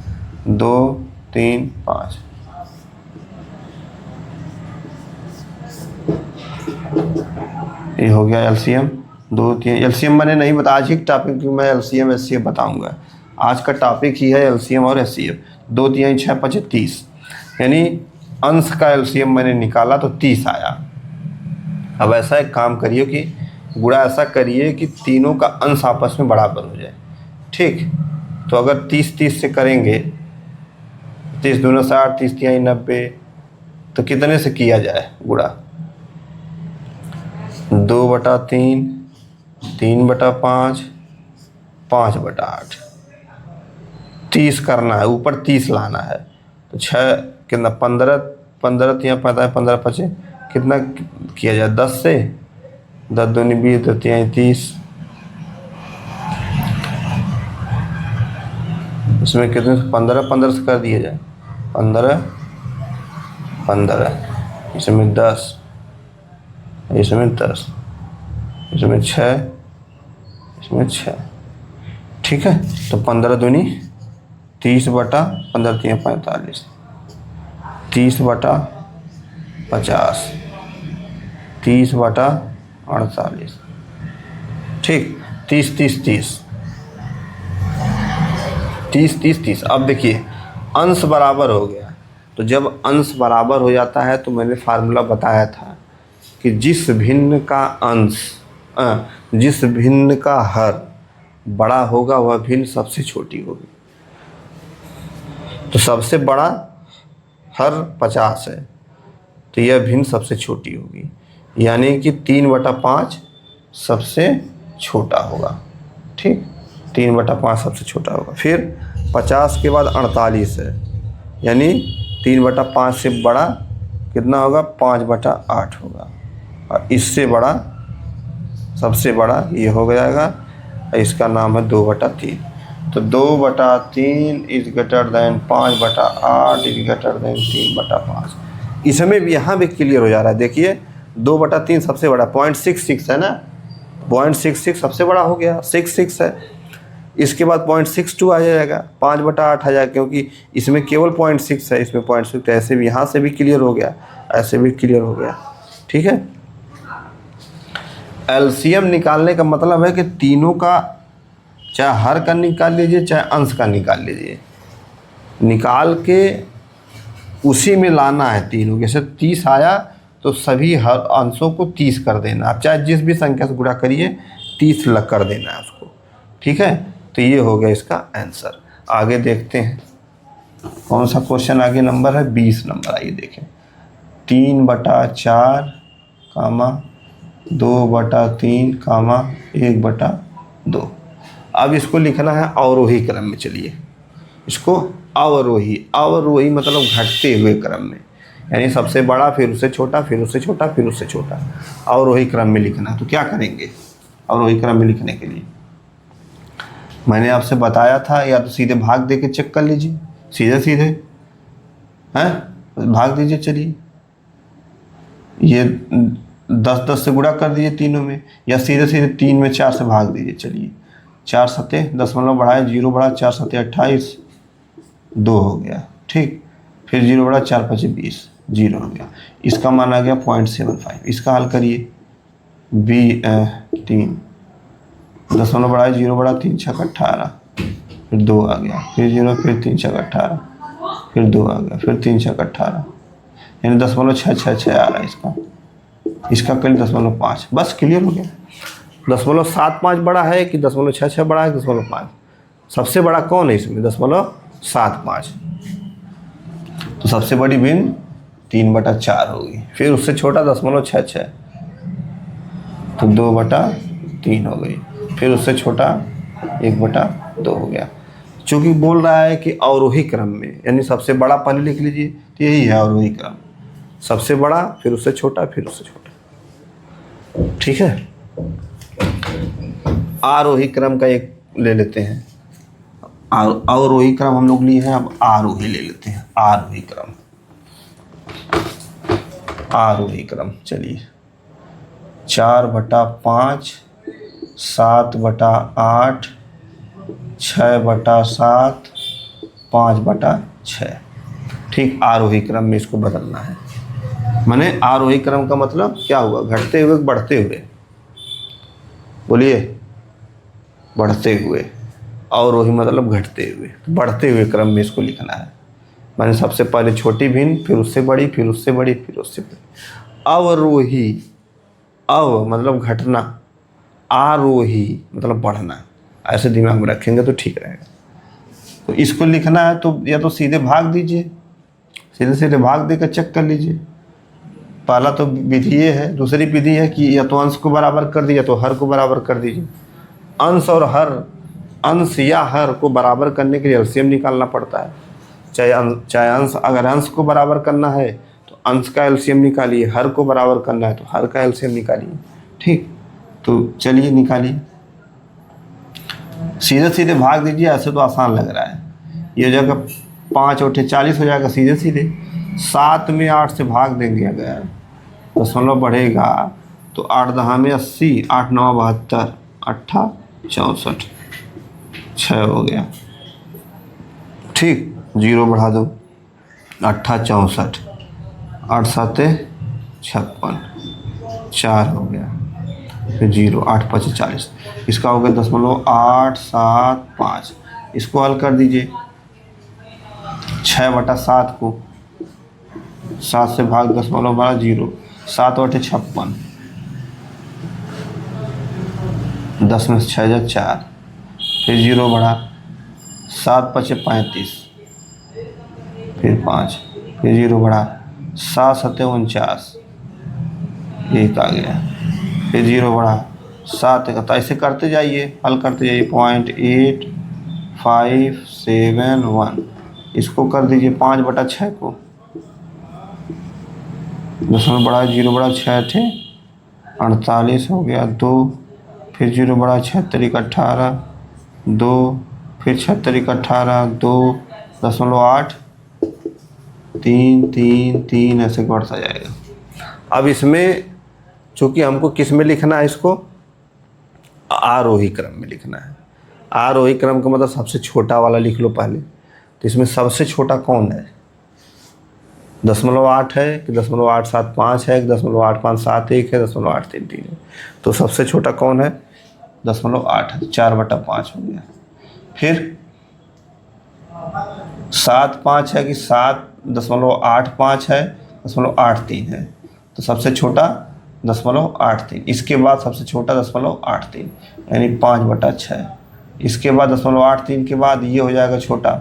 2 3 5, ये हो गया एलसीएम। 2 3 एलसीएम मैंने नहीं बताया, आज ही टॉपिक क्योंकि मैं एलसीएम एचसीएफ बताऊंगा। आज का टॉपिक ही है एलसीएम और एचसीएफ। 2 3 6 5 30, यानी अंश का एलसीएम मैंने निकाला तो 30 आया। अब ऐसा एक काम करिए कि गुणा ऐसा करिए कि तीनों का अंश आपस में बराबर हो जाए, ठीक। तो अगर 30 30 से करेंगे, 30 दूना 60, 30 3 90, तो कितने से किया जाए गुणा। 2/3, 3/5, 5/8, 30 करना है, ऊपर 30 लाना है। तो 6 कितना 15, 15 3 15, 15 5 कितना किया जाए 10 से, 10 दूनी 20, 2 3 30, इसमें कितने 15 15 से कर दिया जाए, 15 15, इसमें 10, इसमें 10, इसमें 6, इसमें 6, ठीक है। तो 15 दूनी 30 बटा 15 3 45, 30 बटा 50, 30 बटा 48, ठीक। 30 30 30, 30 30 30। अब देखिए अंश बराबर हो गया, तो जब अंश बराबर हो जाता है तो मैंने फार्मूला बताया था कि जिस भिन्न का अंश जिस भिन्न का हर बड़ा होगा वह भिन्न सबसे छोटी होगी। तो सबसे बड़ा हर 50 है तो यह भिन्न सबसे छोटी होगी, यानी कि 3/5 सबसे छोटा होगा, ठीक। 3/5 सबसे छोटा होगा। फिर 50 के बाद 48 है, यानी 3/5 से बड़ा कितना होगा 5/8 होगा, और इससे बड़ा सबसे बड़ा ये हो जाएगा, इसका नाम है 2/3। तो 2/3 is greater then 5/8 is greater then 3/5। इसमें भी यहाँ भी क्लियर हो जा रहा है। देखिए 2/3 सबसे बड़ा 0.66 है ना, 0.66 सबसे बड़ा हो गया, 66 है। इसके बाद 0.62 आ जाएगा, 5/8 आ जाएगा, क्योंकि इसमें केवल 0.6 है, इसमें 0.6। ऐसे भी यहाँ से भी क्लियर हो गया, ऐसे भी क्लियर हो गया। ठीक है, एलसीएम निकालने का मतलब है कि तीनों का, चाहे हर का निकाल लीजिए चाहे अंश का निकाल लीजिए, निकाल के उसी में लाना है तीनों। जैसे 30 आया तो सभी हर अंशों को 30 कर देना, आप चाहे जिस भी संख्या से गुणा करिए 30 लग कर देना है उसको। ठीक है, तो ये हो गया इसका आंसर। आगे देखते हैं कौन सा क्वेश्चन आगे नंबर है 20 नंबर। आइए देखें, 3/4 2/3 1/2। अब इसको लिखना है अवरोही क्रम में। चलिए इसको अवरोही मतलब घटते हुए क्रम में, यानी सबसे बड़ा फिर उससे छोटा फिर उससे छोटा फिर उससे छोटा, अवरोही क्रम में लिखना है। तो क्या करेंगे अवरोही क्रम में लिखने के लिए, मैंने आपसे बताया था, या तो सीधे भाग दे के चेक कर लीजिए, सीधे सीधे हैं भाग दीजिए। चलिए ये 10 से गुणा कर दीजिए तीनों में, या सीधे सीधे 3 में 4 से भाग दीजिए। चलिए 4 सते 10 बढ़ाए 0 बढ़ा 4 सते 28, 2 हो गया। ठीक, फिर 0 बढ़ा 4 5 20, 0 हो गया। इसका मान आ गया 0.75। इसका हल करिए, 3 10 बढ़ाए 0 बढ़ा 3 6 18, फिर 2 आ गया, फिर 0 फिर 3 6 18, फिर 2 आ गया, फिर 3 6 18, यानी 0.666 आ रहा है इसका। इसका कल 0.5, बस क्लियर हो गया। 0.75 बड़ा है कि 0.66 बड़ा है, 0.5 सबसे बड़ा कौन है इसमें, 0.75। तो सबसे बड़ी भिन्न 3/4 होगी, फिर उससे छोटा 0.66, तो 2/3 हो गई, फिर उससे छोटा 1/2 हो गया। चूँकि बोल रहा है कि अवरोही क्रम में, यानी सबसे बड़ा पहले लिख लीजिए, तो यही है अवरोही क्रम, सबसे बड़ा फिर उससे छोटा फिर उससे छोटा। ठीक है, आरोही क्रम का एक ले लेते हैं, अवरोही क्रम हम लोग लिए हैं, अब आरोही ले लेते हैं। आरोही क्रम चलिए 4/5 7/8 6/7 5/6। ठीक, आरोही क्रम में इसको बदलना है। माने आरोही क्रम का मतलब क्या हुआ, घटते हुए बढ़ते हुए, बोलिए बढ़ते हुए, अवरोही मतलब घटते हुए, बढ़ते हुए क्रम में इसको लिखना है। मैंने सबसे पहले छोटी भिन्न, फिर उससे बड़ी, फिर उससे बड़ी, फिर उससे बड़ी। अवरोही, अव मतलब घटना, आरोही मतलब बढ़ना, ऐसे दिमाग में रखेंगे तो ठीक रहेगा। तो इसको लिखना है तो या तो सीधे भाग दीजिए, सीधे सीधे भाग देकर चेक कर लीजिए। पहला तो विधि ये है, दूसरी विधि है कि या तो अंश को बराबर कर दीजिए या तो हर को बराबर कर दीजिए। अंश और हर, अंश या हर को बराबर करने के लिए एलसीएम निकालना पड़ता है। चाहे अंश, अगर अंश को बराबर करना है तो अंश का एलसीएम निकालिए, हर को बराबर करना है तो हर का एलसीएम निकालिए। ठीक, तो चलिए निकालिए, सीधे सीधे भाग दीजिए, ऐसे तो आसान लग रहा है। ये हो जाएगा 5 और 40 हो जाएगा सीधे सीधे। 7 में 8 से भाग देंगे, अगर दशमलव बढ़ेगा तो 8 10 में 80, 8 9 72, 8 64, 6 हो गया। ठीक, 0 बढ़ा दो, 8 64, 8 7 56, 4 हो गया, फिर 0 8 5 40। इसका हो गया 0.875। इसको हल कर दीजिए, 6/7 को 7 से भाग 10/12 0, 7 8 56, 10 में 6 जा 4, फिर 0 बढ़ा, 7 5 35, फिर 5, फिर 0 बढ़ा, 7 7 49, 1 आ गया, फिर 0 बढ़ा, 7 1, ऐसे करते जाइए, हल करते जाइए। 0.8571, इसको कर दीजिए 5/6 को, 10 में बढ़ा 0 बढ़ा 6 थे 48 हो गया, 2, फिर 0 बढ़ा 6 3 18, 2, फिर 76×18 2.8 3 3 3 ऐसे बढ़ता जाएगा। अब इसमें चूँकि हमको किस में लिखना है, इसको आरोही क्रम में लिखना है। आरोही क्रम का मतलब सबसे छोटा वाला लिख लो पहले। तो इसमें सबसे छोटा कौन है? 0.8 है कि 0.875 है कि 0.8571 है, 0.833 है। तो सबसे छोटा कौन है? 0.8 है, 4/5 हो गया। फिर 7.5 है कि 7.85 है, 0.83 है। तो सबसे छोटा 0.83। इसके बाद सबसे छोटा 0.83 यानी 5/6। इसके बाद 0.83 के बाद ये हो जाएगा छोटा,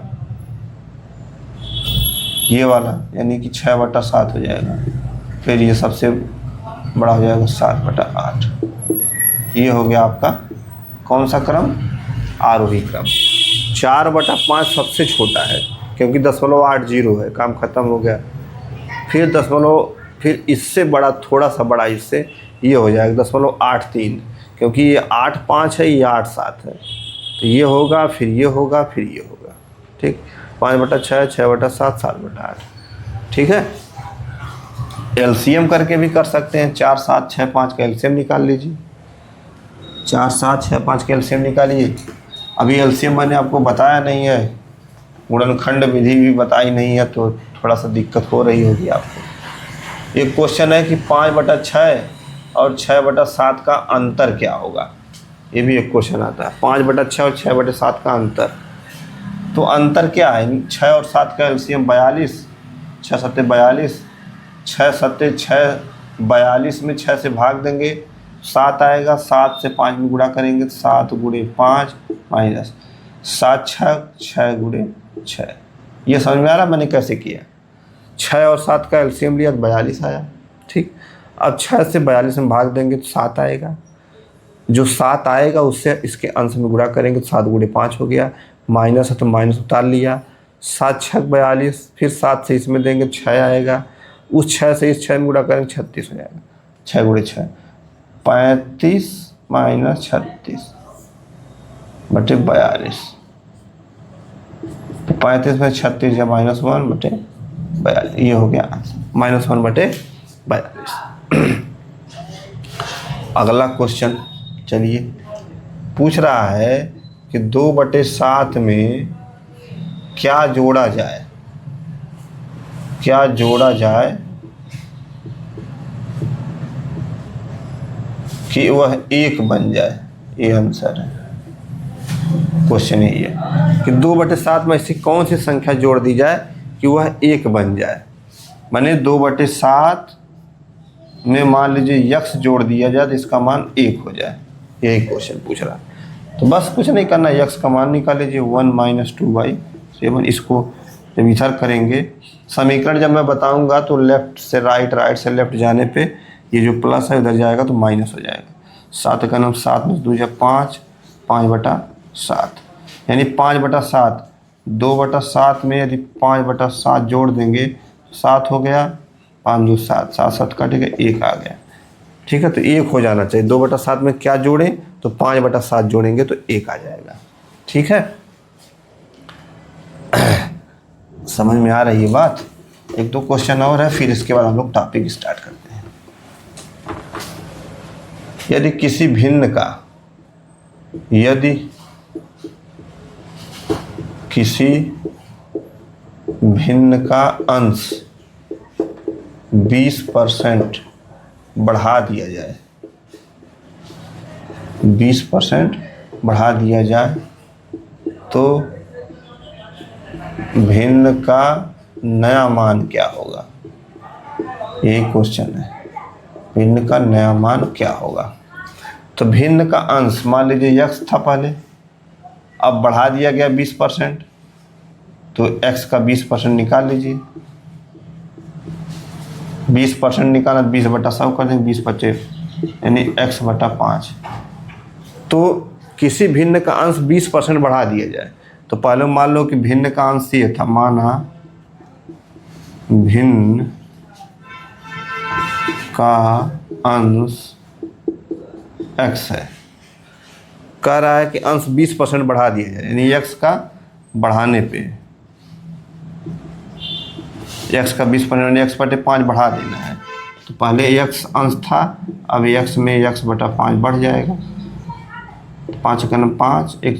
ये वाला, यानी कि 6/7 हो जाएगा। फिर ये सबसे बड़ा हो जाएगा 7/8। ये हो गया आपका कौन सा क्रम? आरोही क्रम। 4/5 सबसे छोटा है क्योंकि 0.80 है, काम खत्म हो गया। फिर इससे बड़ा, थोड़ा सा बड़ा इससे, ये हो जाएगा 0.83 क्योंकि ये 8.5 है, ये 8.7 है। तो ये होगा, फिर ये होगा, फिर ये होगा। ठीक, 5/6, 6/7, 7/8। ठीक है। एलसीएम करके भी कर सकते हैं। 4 7 6 5 का एलसीएम निकाल लीजिए। 4 7 6 5 का एलसीएम निकालिए। अभी एलसीएम मैंने आपको बताया नहीं है, गुणनखंड विधि भी बताई नहीं है, तो थोड़ा सा दिक्कत हो रही होगी आपको। एक क्वेश्चन है कि 5/6 और 6/7 का अंतर क्या होगा, ये भी एक क्वेश्चन आता है। 5/6 और 6/7 का अंतर, तो अंतर क्या है? 6 और 7 का एलसीएम 42, 6 7 42, 6 7 6 42 में 6 से भाग देंगे 7 आएगा, 7 से 5 में गुणा करेंगे तो 7 × 5 माइनस 7 6 6 × 6। ये समझ में आ रहा मैंने कैसे किया? 6 और 7 का एलसीएम लिया तो 42 आया। ठीक, अब 6 से 42 में भाग देंगे तो 7 आएगा। जो 7 आएगा उससे इसके अंश में गुणा करेंगे तो 7 × 5 हो गया, माइनस है तो माइनस उतार लिया। 7 6 42, फिर 7 से इसमें देंगे 6 आएगा, उस 6 से इस 6 में गुणा करेंगे 36 हो जाएगा। 6 × 6 35 माइनस 36 बटे 42। तो 35 में 36 या -1 बटे 42, ये हो गया -1 बटे 42। अगला क्वेश्चन चलिए, पूछ रहा है कि 2/7 में क्या जोड़ा जाए, क्या जोड़ा जाए कि वह 1 बन जाए। ये आंसर है, क्वेश्चन यही है कि 2/7 में ऐसी कौन सी संख्या जोड़ दी जाए कि वह 1 बन जाए। माने 2/7 में मान लीजिए x जोड़ दिया जाए तो इसका मान 1 हो जाए। यही क्वेश्चन पूछ रहा है। तो बस कुछ नहीं करना, x का मान निकाल लीजिए 1 - 2/7। इसको जब इधर करेंगे, समीकरण जब मैं बताऊंगा तो लेफ्ट से राइट, राइट से लेफ्ट जाने पे ये जो प्लस है उधर जाएगा तो माइनस हो जाएगा। 7 का नाम 7 में 2 5, 5/7 यानी 5/7। 2/7 में यदि 5/7 जोड़ देंगे 7 हो गया, 5 2 7, 7 7 काटेगा 1 आ गया। ठीक है, तो 1 हो जाना चाहिए। 2/7 में क्या जोड़ें तो 5/7 जोड़ेंगे तो 1 आ जाएगा। ठीक है, समझ में आ रही है बात? 1 2 क्वेश्चन और है, फिर इसके बाद हम लोग टॉपिक स्टार्ट करते हैं। यदि किसी भिन्न का अंश 20% बढ़ा दिया जाए, 20% बढ़ा दिया जाए तो भिन्न का नया मान क्या होगा? यही क्वेश्चन है, भिन्न का नया मान क्या होगा। तो भिन्न का अंश मान लीजिए x था पहले, अब बढ़ा दिया गया 20%, तो x का 20% निकाल लीजिए। 20% निकाला 20/100 कर देंगे, 20 बचे यानी x/5। तो किसी भिन्न का अंश 20% बढ़ा दिया जाए, तो पहले मान लो कि भिन्न का अंश ये था, माना भिन्न का अंश x है कह रहा है कि अंश 20% बढ़ा दिया जाए, यानी x का बढ़ाने पे x का 20% यानी x बटे 5 बढ़ा देना है। तो पहले x अंश था, अब x में x बटा 5 बढ़ जाएगा। 5 का 5 एक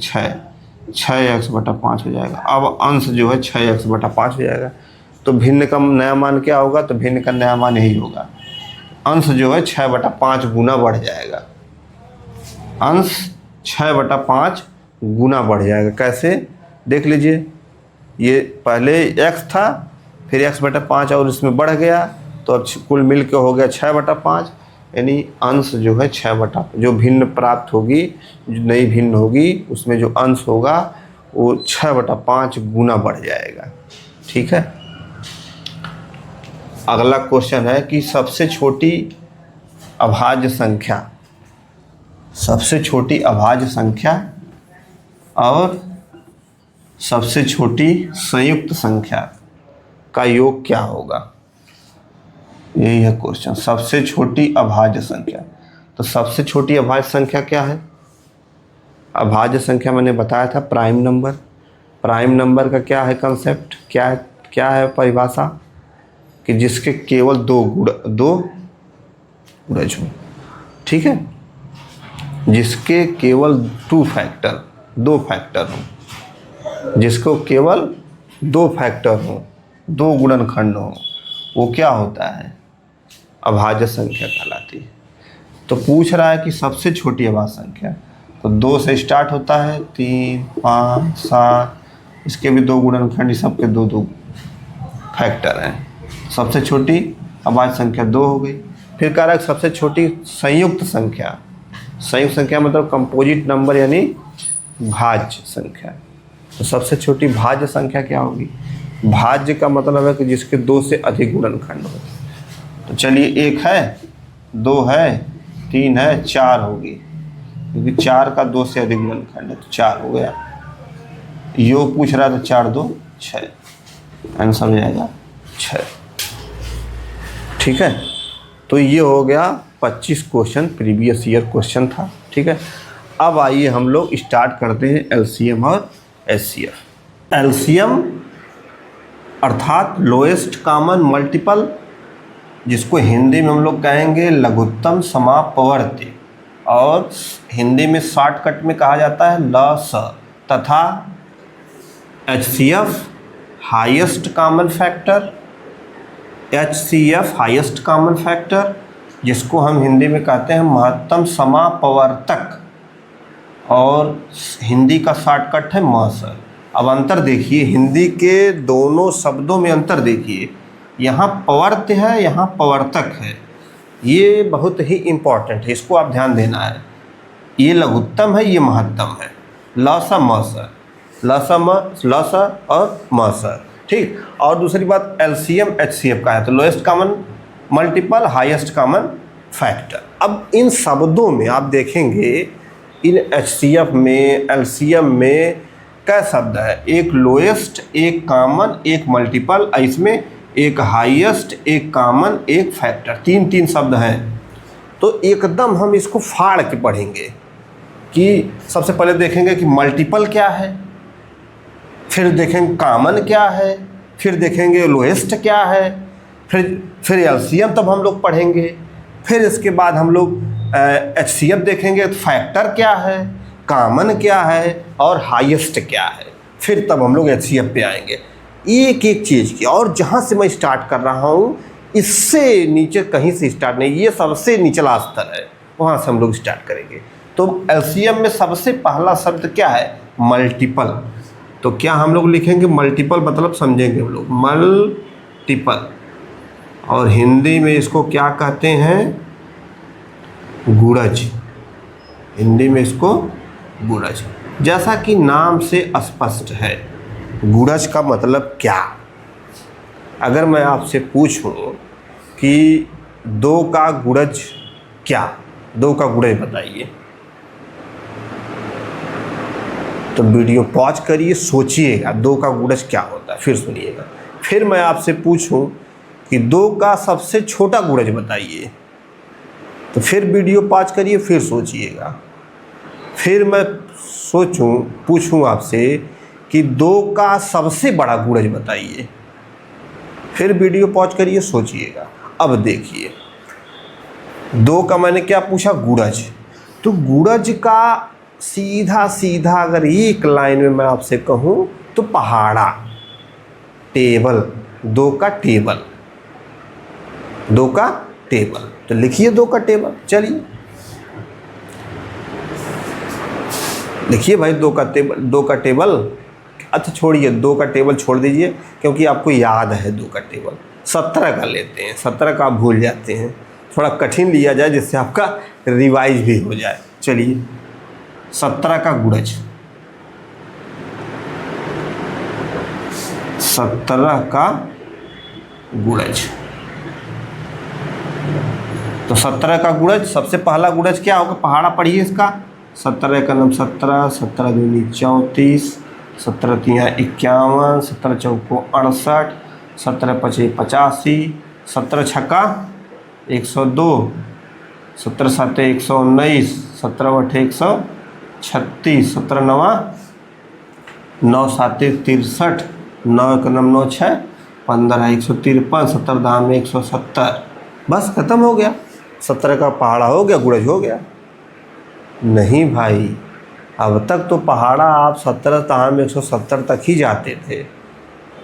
6x बटा 5 हो जाएगा। अब अंश जो है 6x बटा 5 हो जाएगा। तो भिन्न का नया मान क्या होगा? तो भिन्न का नया मान यही होगा, अंश जो है 6 बटा 5 गुना बढ़ जाएगा। अंश 6 बटा 5 गुना बढ़ जाएगा। कैसे? देख लीजिए, ये पहले x था, फिर x बटा 5 और इसमें बढ़ गया, तो अब कुल मिल के हो गया 6 बटा 5, यानी अंश जो है 6 बटा, जो भिन्न प्राप्त होगी, जो नई भिन्न होगी, उसमें जो अंश होगा वो 6 बटा 5 गुना बढ़ जाएगा। ठीक है। अगला क्वेश्चन है कि सबसे छोटी अभाज्य संख्या, सबसे छोटी अभाज्य संख्या और सबसे छोटी संयुक्त संख्या का योग क्या होगा? यही है क्वेश्चन, सबसे छोटी अभाज्य संख्या। तो सबसे छोटी अभाज्य संख्या क्या है? अभाज्य संख्या मैंने बताया था प्राइम नंबर। प्राइम नंबर का क्या है कंसेप्ट, क्या है परिभाषा? कि जिसके केवल दो गुणज हो। ठीक है, जिसके केवल दो फैक्टर हो, जिसको केवल 2 फैक्टर हो, 2 गुणनखंड हो, वो क्या होता है? अभाज्य संख्या कहलाती है। तो पूछ रहा है कि सबसे छोटी अभाज्य संख्या, तो 2 से स्टार्ट होता है, 3, 5, 7, इसके भी 2 गुणनखंड, सबके 2 फैक्टर हैं। सबसे छोटी अभाज्य संख्या 2 हो गई। फिर कह रहा है सबसे छोटी संयुक्त संख्या। संयुक्त संख्या मतलब कंपोजिट नंबर यानी भाज्य संख्या। तो सबसे छोटी भाज्य संख्या क्या होगी? भाज्य का मतलब है कि जिसके 2 से अधिक गुणनखंड हो। तो चलिए 1 है, 2 है, 3 है, 4 होगी, क्योंकि 4 का 2 से अधिक गुणनखंड है, तो 4 हो गया। योग पूछ रहा था 4 2 6, आंसर हो जाएगा 6। ठीक है, तो ये हो गया 25 क्वेश्चन, प्रीवियस ईयर क्वेश्चन था। ठीक है, अब आइए हम लोग स्टार्ट करते हैं एलसीएम और एचसीएफ। एलसीएम अर्थात लोएस्ट कॉमन मल्टीपल, जिसको हिंदी में हम लोग कहेंगे लघुत्तम समापवर्ती, और हिंदी में शॉर्टकट में कहा जाता है लस, तथा HCF highest common factor, HCF highest common factor, जिसको हम हिंदी में कहते हैं महत्तम समापवर्तक, और हिंदी का शॉर्टकट है मस। अब अंतर देखिए, हिंदी के दोनों शब्दों में अंतर देखिए, यहाँ पवर्त है, यहाँ पवर्तक है। ये बहुत ही इम्पॉर्टेंट है, इसको आप ध्यान देना है। ये लघुत्तम है, ये महत्तम है। लस मस, लस और मस। ठीक, और दूसरी बात एलसीएम एचसीएफ का है, तो lowest common multiple, highest common factor. अब इन शब्दों में आप देखेंगे, इन एचसीएफ में, एलसीएम में क्या शब्द है? एक लोएस्ट, एक कॉमन, एक मल्टीपल, इसमें एक हाईएस्ट, एक कॉमन, एक फैक्टर, 3 शब्द हैं। तो एकदम हम इसको फाड़ के पढ़ेंगे कि सबसे पहले देखेंगे कि मल्टीपल क्या है, फिर देखेंगे कॉमन क्या है, फिर देखेंगे लोएस्ट क्या है, फिर एलसीएम तब हम लोग पढ़ेंगे, फिर इसके बाद हम लोग एचसीएफ देखेंगे, फैक्टर क्या है, कॉमन क्या है और हाईएस्ट क्या है, फिर तब हम लोग एचसीएफ पे आएंगे। एक एक चीज़ की, और जहाँ से मैं स्टार्ट कर रहा हूँ इससे नीचे कहीं से स्टार्ट नहीं, ये सबसे निचला स्तर है, वहाँ से हम लोग स्टार्ट करेंगे। तो एलसीएम में सबसे पहला शब्द क्या है? मल्टीपल। तो क्या हम लोग लिखेंगे मल्टीपल, मतलब समझेंगे हम लोग मल्टीपल, और हिंदी में इसको क्या कहते हैं? गुणज। हिंदी में इसको गुणज, जैसा कि नाम से स्पष्ट है। गुणज का मतलब क्या? अगर मैं आपसे पूछूं कि 2 का गुणज क्या, 2 का गुणज बताइए, तो वीडियो पॉज करिए, सोचिएगा 2 का गुणज क्या होता है, फिर सुनिएगा। फिर मैं आपसे पूछूं कि 2 का सबसे छोटा गुणज बताइए, तो फिर वीडियो पॉज करिए, फिर सोचिएगा। फिर मैं पूछूं आपसे कि 2 का सबसे बड़ा गुणज बताइए। फिर वीडियो पॉज करिए, सोचिएगा। अब देखिए 2 का मैंने क्या पूछा, गुणज। तो गुणज का सीधा सीधा अगर एक लाइन में मैं आपसे कहूँ तो पहाड़ा, टेबल, 2 का टेबल, 2 का टेबल। तो लिखिए 2 का टेबल, चलिए लिखिए भाई 2 का टेबल, 2 का टेबल। अच्छा छोड़िए, 2 का टेबल छोड़ दीजिए क्योंकि आपको याद है 2 का टेबल। 17 का लेते हैं, 17 का आप भूल जाते हैं, थोड़ा कठिन लिया जाए जिससे आपका रिवाइज भी हो जाए। चलिए 17 का गुणज, 17 का गुणज। तो 17 का गुणज, सबसे पहला गुणज क्या होगा, पहाड़ा पढ़िए इसका। 17 का नाम 17, 17 दूनी 34, 17 तिया 51, 17 चौको 68, 17 पचे 85, 17 छक्का 102, 17 साते 119, 17 अठे 136, 17 नवा 9 साते 63, 9 का नाम 9 6 15, 153, 17 दाम में 170। बस खत्म हो गया, 17 का पहाड़ा हो गया, गुणज हो गया। नहीं भाई, अब तक तो पहाड़ा आप 17 दाम में 170 तक ही जाते थे,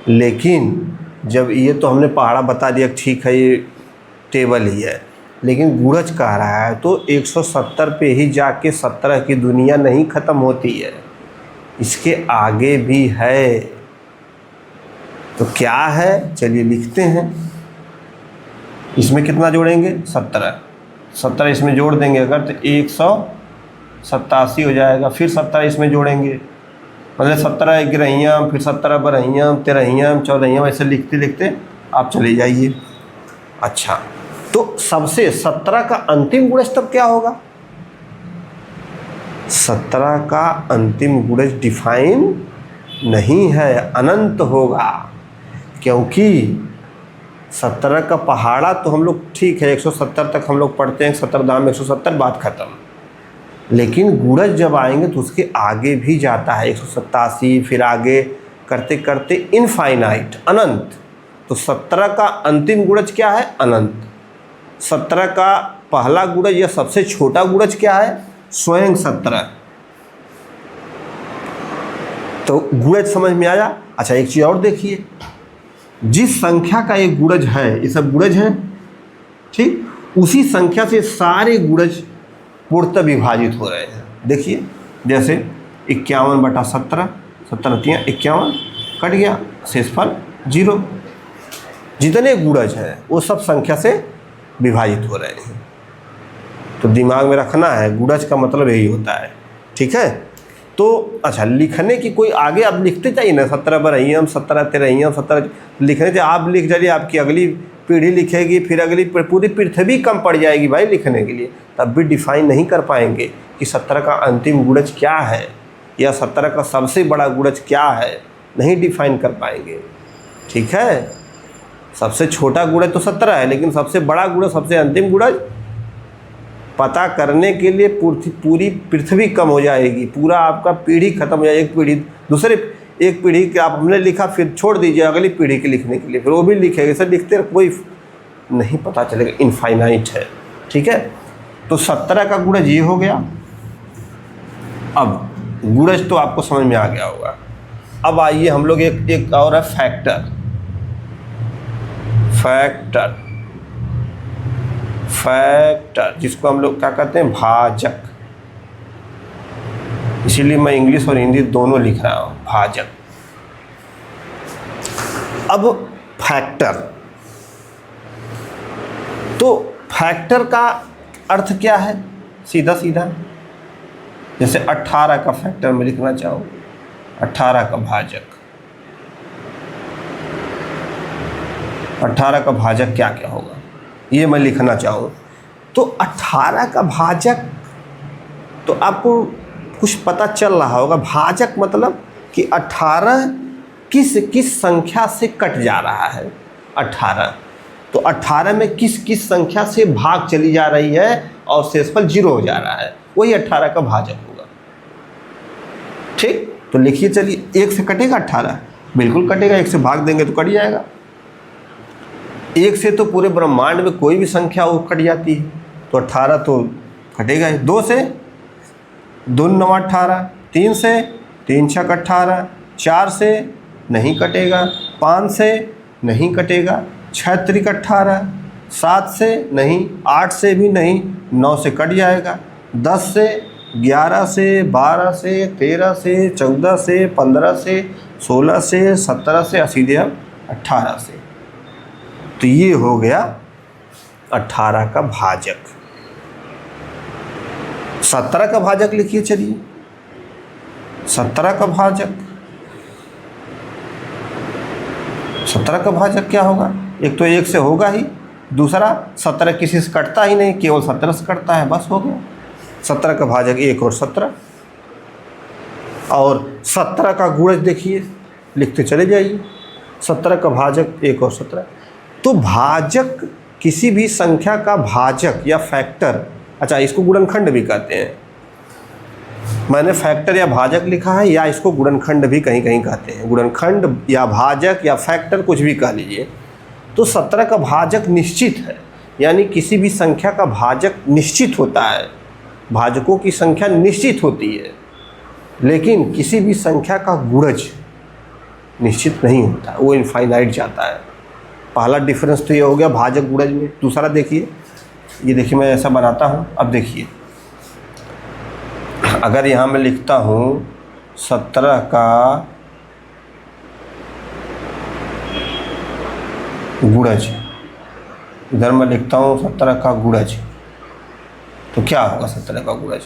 लेकिन जब ये तो हमने पहाड़ा बता दिया ठीक है ये टेबल ही है, लेकिन गुणज कह रहा है तो 170 पे ही जाके 17 की दुनिया नहीं ख़त्म होती है, इसके आगे भी है। तो क्या है, चलिए लिखते हैं। इसमें कितना जोड़ेंगे, 17, 17 इसमें जोड़ देंगे अगर तो 187 हो जाएगा। फिर 17 इसमें जोड़ेंगे, मतलब 17 ग्रहियाँ, फिर 17 बरहियाँ, 13हियाँ, 14हियाँ, ऐसे लिखते लिखते आप चले जाइए। अच्छा, तो सबसे 17 का अंतिम गुणज तब क्या होगा, 17 का अंतिम गुणज डिफाइन नहीं है, अनंत होगा। क्योंकि 17 का पहाड़ा तो हम लोग ठीक है 170 तक हम लोग पढ़ते हैं, 17 दाम 170, बात खत्म। लेकिन गुणज जब आएंगे तो उसके आगे भी जाता है, 187, फिर आगे करते करते इनफाइनाइट, अनंत। तो 17 का अंतिम गुणज क्या है, अनंत। 17 का पहला गुणज या सबसे छोटा गुणज क्या है, स्वयं 17। तो गुणज समझ में आया। अच्छा एक चीज़ और देखिए, जिस संख्या का एक गुणज है, ये सब गुणज हैं ठीक, उसी संख्या से सारे गुणज पूर्णतः विभाजित हो रहे हैं। देखिए जैसे 51/17, 17 तिया 51, कट गया, शेषफल 0। जितने गुणज हैं वो सब संख्या से विभाजित हो रहे हैं। तो दिमाग में रखना है, गुणज का मतलब यही होता है, ठीक है। तो अच्छा, लिखने की कोई आगे आप लिखते जाइए ना, 17 बरहियाँ, 17 तेरहियाँ, 17 लिखने से आप लिख जाइए, आपकी अगली पीढ़ी लिखेगी, फिर अगली पूरी पृथ्वी कम पड़ जाएगी भाई लिखने के लिए, तब भी डिफाइन नहीं कर पाएंगे कि 17 का अंतिम गुणज क्या है या 17 का सबसे बड़ा गुणज क्या है, नहीं डिफाइन कर पाएंगे, ठीक है। सबसे छोटा गुणज तो 17 है, लेकिन सबसे बड़ा गुणज, सबसे अंतिम गुणज पता करने के लिए पूरी पृथ्वी कम हो जाएगी, पूरा आपका पीढ़ी खत्म हो जाएगी। एक पीढ़ी दूसरे, एक पीढ़ी के आप हमने लिखा फिर छोड़ दीजिए अगली पीढ़ी के लिखने के लिए, फिर वो भी लिखेगा, इसे लिखते कोई नहीं पता चलेगा, इनफाइनाइट है, ठीक है। तो 17 का गुणज ये हो गया। अब गुणज तो आपको समझ में आ गया होगा। अब आइए हम लोग एक और है फैक्टर। फैक्टर जिसको हम लोग क्या कहते हैं, भाजक। इसीलिए मैं इंग्लिश और हिंदी दोनों लिख रहा हूँ, भाजक। अब फैक्टर, तो फैक्टर का अर्थ क्या है, सीधा सीधा जैसे 18 का फैक्टर में लिखना चाहूँ, 18 का भाजक। 18 का भाजक क्या क्या होगा ये मैं लिखना चाहूँ तो 18 का भाजक, तो आपको कुछ पता चल रहा होगा। भाजक मतलब कि 18 किस संख्या से कट जा रहा है, 18। तो 18 में किस संख्या से भाग चली जा रही है और शेषफल 0 हो जा रहा है, वही 18 का भाजक होगा। ठीक, तो लिखिए चलिए, 1 से कटेगा 18, बिल्कुल कटेगा, 1 से भाग देंगे तो कट जाएगा। 1 से तो पूरे ब्रह्मांड में कोई भी संख्या वो कट जाती है, तो 18 तो कटेगा ही। 2 से 2 9 18, 3 से 3 6 18, 4 से नहीं कटेगा, 5 से नहीं कटेगा, 6 3 18, 7 से नहीं, 8 से भी नहीं, 9 से कट जाएगा, 10 से, 11 से, 12 से, 13 से, 14 से, 15 से, 16 से, 17 से, सीधे अब 18 से। तो ये हो गया 18 का भाजक। 17 का भाजक लिखिए चलिए, 17 का भाजक, 17 का भाजक क्या होगा? एक तो 1 से होगा ही, दूसरा 17 किसी से कटता ही नहीं, केवल 17 से कटता है, बस हो गया। 17 का भाजक 1 और 17, और 17 का गुणज देखिए, लिखते चले जाइए, 17 का भाजक 1 और 17। तो भाजक किसी भी संख्या का भाजक या फैक्टर, अच्छा इसको गुणनखंड भी कहते हैं, मैंने फैक्टर या भाजक लिखा है, या इसको गुणनखंड भी कहीं कहीं कहते हैं, गुणनखंड या भाजक या फैक्टर कुछ भी कह लीजिए। तो 17 का भाजक निश्चित है, यानी किसी भी संख्या का भाजक निश्चित होता है, भाजकों की संख्या निश्चित होती है, लेकिन किसी भी संख्या का गुणज निश्चित नहीं होता, वो इनफाइनाइट जाता है। पहला डिफरेंस तो ये हो गया भाजक गुणज में। दूसरा देखिए, ये देखिए मैं ऐसा बनाता हूँ, अब देखिए अगर यहाँ मैं लिखता हूँ 17 का गुणज, इधर मैं लिखता हूँ 17 का गुणज, तो क्या होगा 17 का गुणज?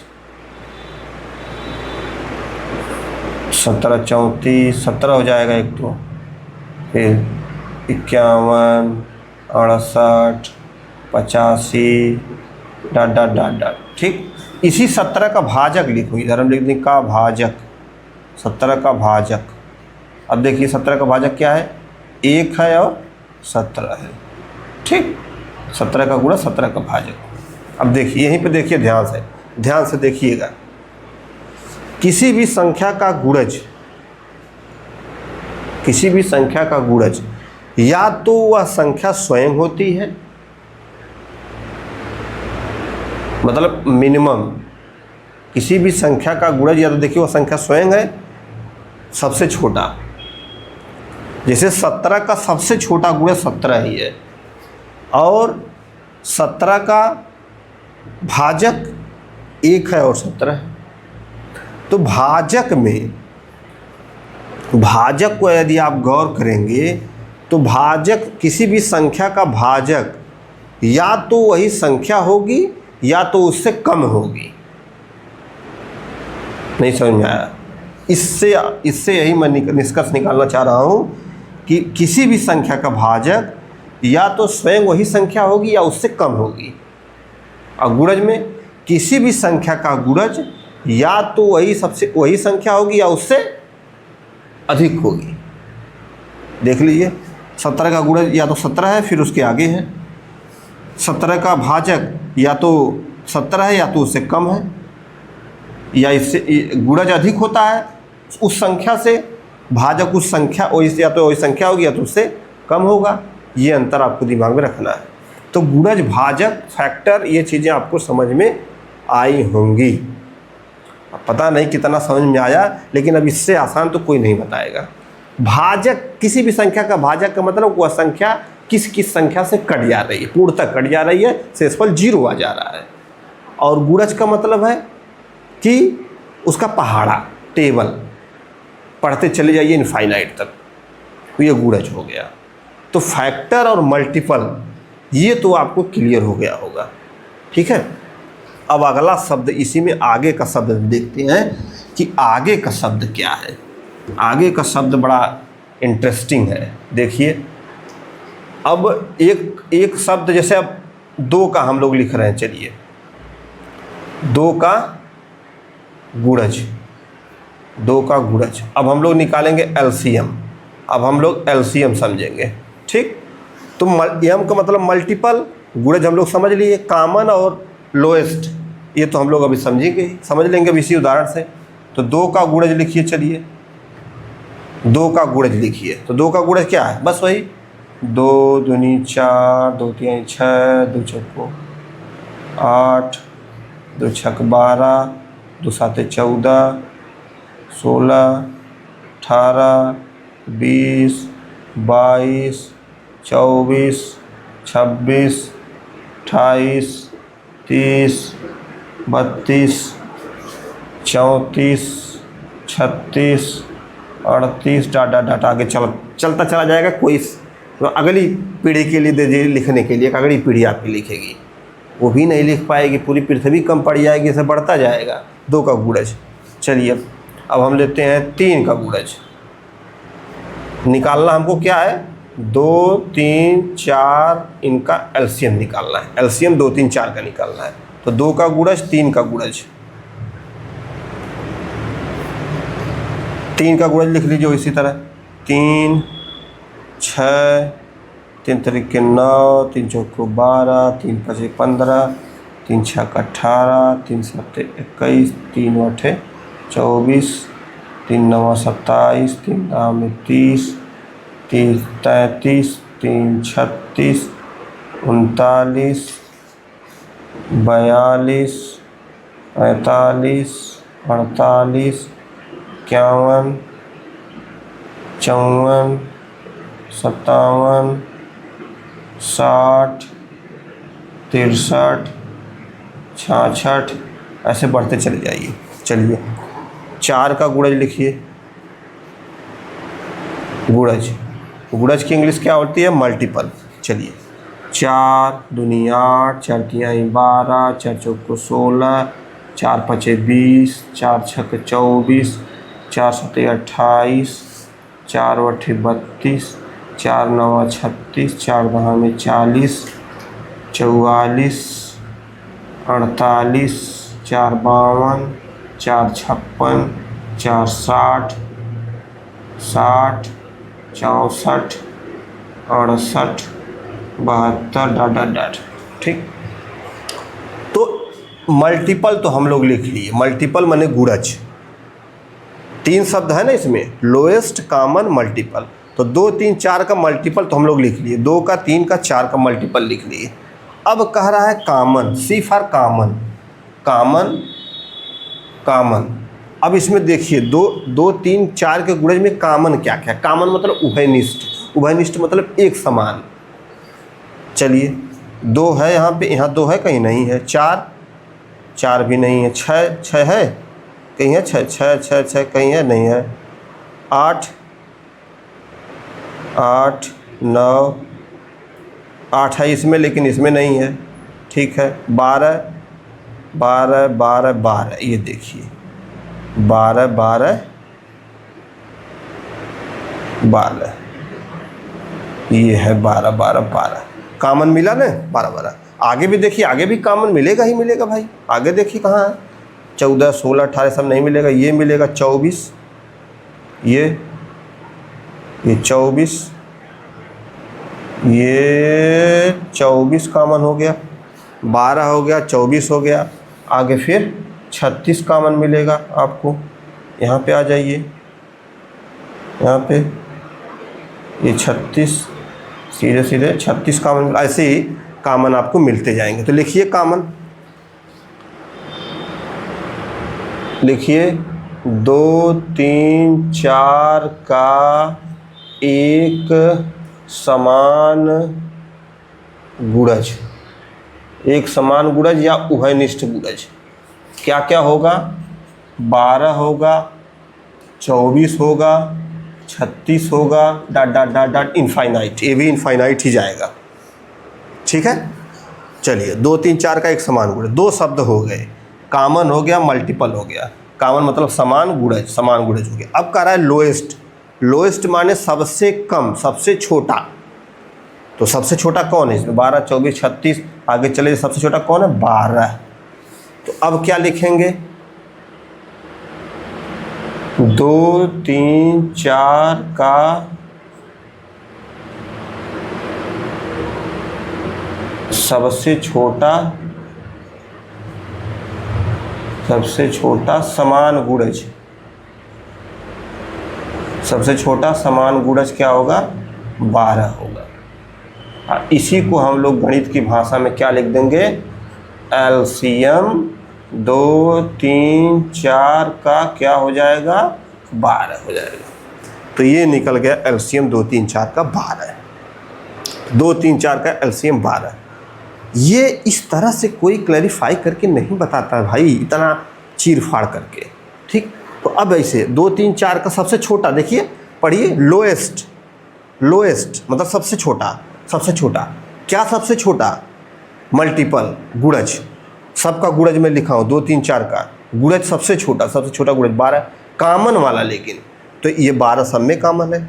17 34, 17 हो जाएगा एक, तो फिर 51 68 85 डॉट डॉट डॉट डॉट, ठीक। इसी 17 का भाजक लिखो, इधर हम लिख दें का भाजक, 17 का भाजक। अब देखिए 17 का भाजक क्या है? 1 है और 17 है, ठीक। 17 का गुणा 17 का भाजक। अब देखिए यहीं पे देखिए, ध्यान से देखिएगा, किसी भी संख्या का गुणज, किसी भी संख्या का गुणज या तो वह संख्या स्वयं होती है, मतलब मिनिमम किसी भी संख्या का गुणज या तो देखिए वह संख्या स्वयं है, सबसे छोटा, जैसे 17 का सबसे छोटा गुणज 17 ही है, और 17 का भाजक 1 है और 17 है। तो भाजक में, भाजक को यदि आप गौर करेंगे तो भाजक, किसी भी संख्या का भाजक या तो वही संख्या होगी या तो उससे कम होगी। नहीं समझ में आया? इससे यही मैं निष्कर्ष निकालना चाह रहा हूँ कि किसी भी संख्या का भाजक या तो स्वयं वही संख्या होगी या उससे कम होगी, और गुणज में किसी भी संख्या का गुणज या तो वही संख्या होगी या उससे अधिक होगी। देख लीजिए 17 का गुणज या तो 17 है, फिर उसके आगे है। 17 का भाजक या तो 17 है या तो उससे कम है, या इससे गुणज अधिक होता है उस संख्या से, भाजक उस संख्या या तो वही संख्या होगी या तो उससे कम होगा। ये अंतर आपको दिमाग में रखना है। तो गुणज, भाजक, फैक्टर, ये चीज़ें आपको समझ में आई होंगी। पता नहीं कितना समझ में आया, लेकिन अब इससे आसान तो कोई नहीं बताएगा। भाजक, किसी भी संख्या का भाजक का मतलब वह संख्या किस संख्या से कट जा रही है, पूर्णतः कट जा रही है, शेषफल 0 आ जा रहा है। और गुणज का मतलब है कि उसका पहाड़ा, टेबल पढ़ते चले जाइए इनफाइनाइट तक, तो ये गुणज हो गया। तो फैक्टर और मल्टीपल, ये तो आपको क्लियर हो गया होगा, ठीक है। अब अगला शब्द, इसी में आगे का शब्द देखते हैं कि आगे का शब्द क्या है। आगे का शब्द बड़ा इंटरेस्टिंग है। देखिए अब एक शब्द, जैसे अब 2 का हम लोग लिख रहे हैं, चलिए 2 का गुणज, 2 का गुणज। अब हम लोग निकालेंगे एलसीएम, अब हम लोग एलसीएम समझेंगे, ठीक। तो एम का मतलब मल्टीपल, गुणज हम लोग समझ लिए, कॉमन और लोएस्ट, ये तो हम लोग अभी समझ लेंगे अभी इसी उदाहरण से। तो 2 का गुणज लिखिए। चलिए 2 का गुणज लिखिए। तो 2 का गुणज क्या है? बस वही 2 दूनी 4, 2 तिहाई 6, 2 चौको 8, 2 छक 12, 2 साते 14, 16, 18, 20, 22, 24, 26, 28, 30, 32, 34, 36, 38, डाटा आगे चलता चला जाएगा। कोई तो अगली पीढ़ी के लिए दे दीजिए लिखने के लिए, अगली पीढ़ी आपकी लिखेगी, वो भी नहीं लिख पाएगी, पूरी पृथ्वी कम पड़ जाएगी, इसे बढ़ता जाएगा। 2 का गुणज। चलिए अब हम लेते हैं 3 का गुणज। निकालना हमको क्या है? 2, 3, 4 इनका एलसीएम निकालना है। एलसीएम 2, 3, 4 का निकालना है। तो 2 का गुणज, 3 का गुणज। 3 का गुणज लिख लीजिए इसी तरह 3, 6, 3 तरीके 9, 3 चौको 12, 3 पचे 15, 3 छक 18, 3 सत्ते 21, 3 आठे 24, 3 नवा 27, 3 दाम 30, 3 33, 3 36, 39, 42, 45, 48, 51, 54, 57, 60, 63, 66, ऐसे बढ़ते चले जाइए। चलिए 4 का गुणज लिखिए। गुणज की इंग्लिश क्या होती है? मल्टीपल। चलिए 4 दूनी 8, 4 तिहाई 12, 4 चौको 16, 4 पचे 20, 4 छक 24, 4 सते 28, 4 अठे 32, 4 नवा 36, 4 दहा में 40, 44, 48, 4 52, 4 56, 4 60, 60, 64, 68, 72, डाट। ठीक, तो मल्टीपल तो हम लोग लिख लिए। मल्टीपल माने गुणज। 3 शब्द है ना इसमें, लोएस्ट कॉमन मल्टीपल। तो 2, 3, 4 का मल्टीपल तो हम लोग लिख लिए। 2 का, 3 का, 4 का मल्टीपल लिख लिए। अब कह रहा है common, C for common. Common. अब इसमें देखिए 2, 3, 4 के गुणज में कॉमन क्या क्या? कॉमन मतलब उभयनिष्ठ। उभयनिष्ठ मतलब एक समान। चलिए 2 है यहाँ पे, यहाँ 2 है, कहीं नहीं है। 4 भी नहीं है। 6 है, कहीं है। 6 कहीं है, नहीं है। 8, 9, 8 है इसमें, लेकिन इसमें नहीं है। ठीक है 12, ये देखिए 12, ये है 12, कॉमन मिला ना 12। आगे भी देखिए, आगे भी कॉमन मिलेगा ही मिलेगा भाई। आगे देखिए कहाँ है? 14, 16, 18 सब नहीं मिलेगा। ये मिलेगा 24, ये 24, ये 24 कॉमन हो गया। 12 हो गया, 24 हो गया। आगे फिर 36 कॉमन मिलेगा आपको। यहाँ पे आ जाइए, यहाँ पे ये 36, सीधे 36 कॉमन। ऐसे ही कॉमन आपको मिलते जाएंगे। तो लिखिए कॉमन, लिखिए 2, 3, 4 का एक समान गुणज। एक समान गुणज या उभयनिष्ठ गुणज क्या क्या होगा? 12 होगा, 24 होगा, 36 होगा, डाट इनफाइनाइट। ये भी इनफाइनाइट ही जाएगा। ठीक है। चलिए 2, 3, 4 का एक समान गुणज। 2 शब्द हो गए, कॉमन हो गया, मल्टीपल हो गया। कॉमन मतलब समान गुणज हो गया। अब कह रहा है लोएस्ट। लोएस्ट माने सबसे कम, सबसे छोटा। तो सबसे छोटा कौन है इसमें? 12, 24, 36, आगे चले सबसे छोटा कौन है? 12। तो अब क्या लिखेंगे? 2, 3, 4 का सबसे छोटा समान गुणज। सबसे छोटा समान गुणज क्या होगा, 12 होगा। इसी को हम लोग गणित की भाषा में क्या लिख देंगे, एलसीएम 2, 3, 4 का क्या हो जाएगा, 12 हो जाएगा। तो ये निकल गया एलसीएम 2, 3, 4 का 12 है। 2, 3, 4 का एलसीएम 12। ये इस तरह से कोई क्लैरिफाई करके नहीं बताता भाई, इतना चीर फाड़ करके। ठीक, तो अब ऐसे 2, 3, 4 का सबसे छोटा देखिए, पढ़िए, लोएस्ट, लोएस्ट मतलब सबसे छोटा, सबसे छोटा क्या, सबसे छोटा मल्टीपल गुणज, सबका गुणज में लिखा हूँ 2, 3, 4 का गुणज सबसे छोटा गुणज 12, कॉमन वाला, लेकिन तो ये 12 सब में कॉमन है।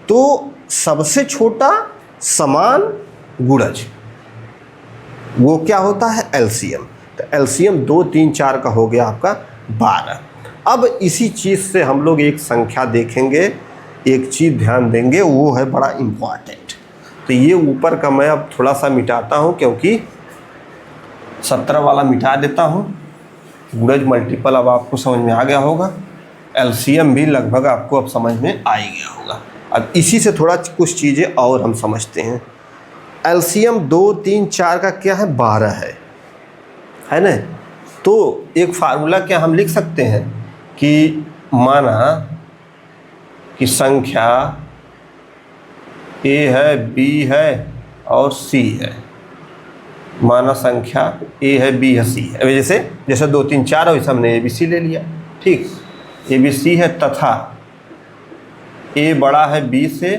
तो सबसे छोटा समान गुणज वो क्या होता है, एलसीएम। तो एलसीएम 2, 3, 4 का हो गया आपका 12। अब इसी चीज़ से हम लोग एक संख्या देखेंगे, एक चीज़ ध्यान देंगे, वो है बड़ा इम्पॉर्टेंट। तो ये ऊपर का मैं अब थोड़ा सा मिटाता हूँ, क्योंकि 17 वाला मिटा देता हूँ। गुणज मल्टीपल अब आपको समझ में आ गया होगा, एलसीएम भी लगभग आपको अब समझ में आ ही गया होगा। अब इसी से थोड़ा कुछ चीज़ें और हम समझते हैं। एलसीएम 2, 3, 4 का क्या है, 12 है ना। तो एक फार्मूला क्या हम लिख सकते हैं कि माना कि संख्या ए है, बी है और सी है। माना संख्या ए है, बी है, सी है। अब जैसे 2, 3, 4 है, वैसे हमने ए बी सी ले लिया। ठीक, ए बी सी है तथा ए बड़ा है बी से,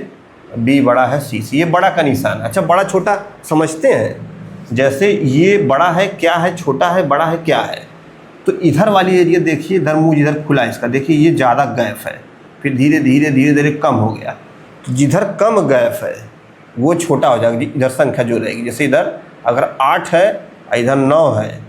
बी बड़ा है सी से। ये बड़ा का निशान। अच्छा, बड़ा छोटा समझते हैं। जैसे ये बड़ा है क्या है, छोटा है, बड़ा है क्या है। तो इधर वाली एरिया देखिए, इधर मुँह जिधर खुला है इसका, देखिए ये ज़्यादा गैप है, फिर धीरे धीरे कम हो गया। तो जिधर कम गैप है वो छोटा हो जाएगा, इधर संख्या जो रहेगी। जैसे इधर अगर 8 है, इधर 9 है,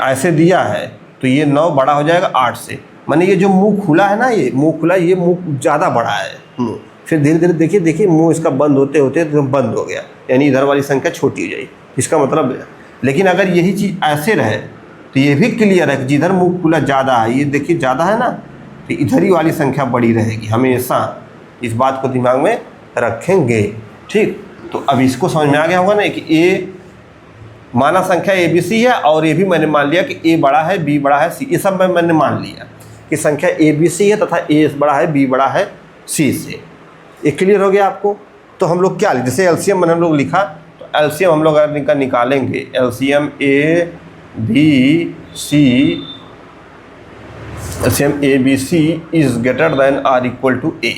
ऐसे दिया है, तो ये 9 बड़ा हो जाएगा 8 से। माने ये जो मुंह खुला है ना, ये मुंह खुला, ये मुंह ज़्यादा बड़ा है मुंह। फिर धीरे धीरे देखिए मुंह इसका बंद होते होते तो बंद हो गया, यानी इधर वाली संख्या छोटी हो जाएगी, इसका मतलब। लेकिन अगर यही चीज़ ऐसे रहे तो ये भी क्लियर है कि जिधर मुंह खुला ज़्यादा है, ये देखिए ज़्यादा है ना, तो इधर ही वाली संख्या बड़ी रहेगी। हमेशा इस बात को दिमाग में रखेंगे। ठीक, तो अब इसको समझ में आ गया होगा ना कि ए माना संख्या ए बी सी है, और ये भी मैंने मान लिया कि ए बड़ा है, बी बड़ा है, सी। ये सब मैंने मान लिया कि संख्या ए बी सी है तथा ए बड़ा है, बी बड़ा है सी से। ये क्लियर हो गया आपको। तो हम लोग क्या, जैसे एलसीएम मैंने हम लोग लिखा, तो एलसीएम हम लोग अगर निकालेंगे, LCM A B C, LCM A B C is greater than or equal to A.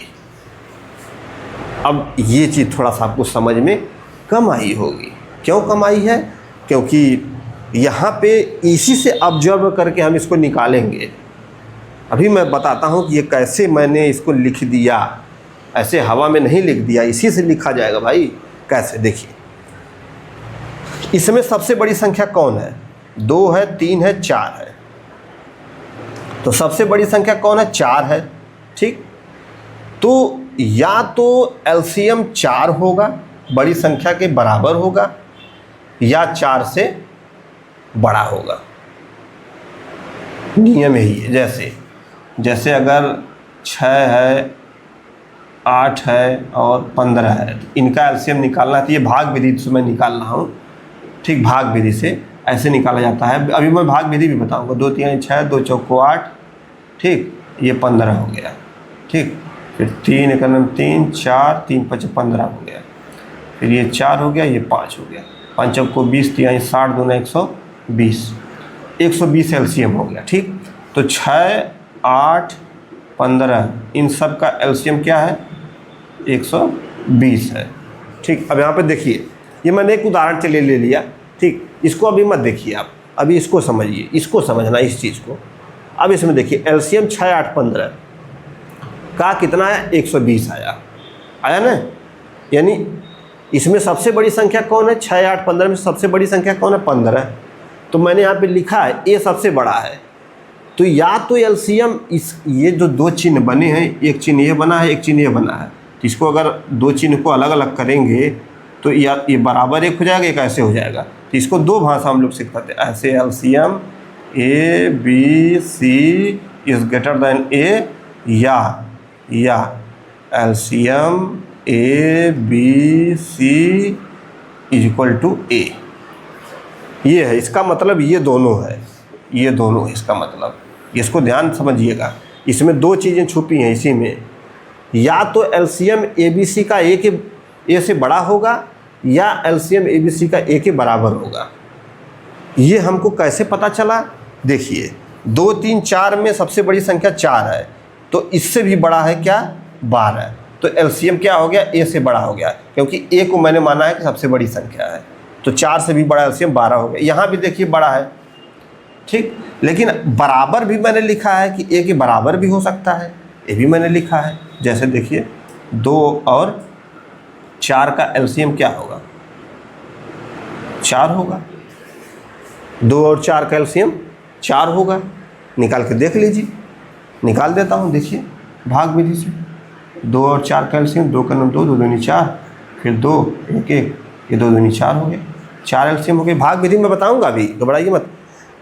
अब ये चीज़ थोड़ा सा आपको समझ में कम आई होगी। क्यों कम आई है, क्योंकि यहाँ पे इसी से ऑब्जर्व करके हम इसको निकालेंगे। अभी मैं बताता हूँ कि ये कैसे मैंने इसको लिख दिया, ऐसे हवा में नहीं लिख दिया, इसी से लिखा जाएगा भाई। कैसे, देखिए, इसमें सबसे बड़ी संख्या कौन है, 2 है, 3 है, 4 है। तो सबसे बड़ी संख्या कौन है, 4 है। ठीक, तो या तो एलसीएम 4 होगा, बड़ी संख्या के बराबर होगा, या 4 से बड़ा होगा। नियम यही है। जैसे अगर 6 है, 8 है और 15 है, तो इनका एलसीएम निकालना है। तो ये भाग विधि से मैं निकाल रहा हूँ। ठीक, भाग विधि से ऐसे निकाला जाता है। अभी मैं भाग विधि भी बताऊँगा। 2 3 6, 2 चौको 8। ठीक, ये 15 हो गया। ठीक, फिर 3 1 3, 4 3 5 15 हो गया। फिर ये 4 हो गया, ये 5 हो गया। 5 चौको 20, 3 60, 2 120, 120 एलसीएम हो गया। ठीक, तो 6 8 15 इन सब का एलसीएम क्या है, 120 है। ठीक, अब यहाँ पे देखिए, ये मैंने एक उदाहरण चलिए ले लिया। ठीक, इसको अभी मत देखिए आप, अभी इसको समझिए, इसको समझना इस चीज़ को। अब इसमें देखिए एलसीएम 6 8 15 का कितना है, 120 आया ना। यानी इसमें सबसे बड़ी संख्या कौन है, 6 8 15 में सबसे बड़ी संख्या कौन है, 15। तो मैंने यहाँ पे लिखा है ए सबसे बड़ा है। तो या तो एलसीएम ये जो 2 चिन्ह बने हैं, एक चिन्ह ये बना है, एक चिन्ह ये बना है, तो इसको अगर 2 चिन्ह को अलग अलग करेंगे तो या ये बराबर एक हो जाएगा, एक ऐसे हो जाएगा। तो इसको 2 भाषा हम लोग सीखते हैं, ऐसे LCM A B C is greater than A, या या LCM A B C is equal to A. ये है इसका मतलब, ये दोनों है, ये दोनों है इसका मतलब। इसको ध्यान समझिएगा, इसमें दो चीज़ें छुपी हैं इसी में। या तो एलसीएम ए बी सी का ए से बड़ा होगा या एलसीएम ए बी सी का ए के बराबर होगा। ये हमको कैसे पता चला? देखिए 2 3 4 में सबसे बड़ी संख्या 4 है, तो इससे भी बड़ा है क्या? 12। तो एलसीएम क्या हो गया? ए से बड़ा हो गया, क्योंकि ए को मैंने माना है कि सबसे बड़ी संख्या है। तो 4 से भी बड़ा एलसीएम 12 हो गया। यहाँ भी देखिए बड़ा है, ठीक, लेकिन बराबर भी मैंने लिखा है कि ए के बराबर भी हो सकता है, ये भी मैंने लिखा है। जैसे देखिए 2 और 4 का एलसीएम क्या होगा? 4 होगा। 2 और 4 का एलसीएम 4 होगा। निकाल के देख लीजिए, निकाल देता हूँ। देखिए भाग विधि से 2 और 4 का एलसीएम, 2 का 9 2, 2 दूनी 4, फिर 2 1 1, ये 2 दूनी 4 हो गए। 4 एलसीएम हो गए। भाग विधि में बताऊँगा, अभी घबराइए मत।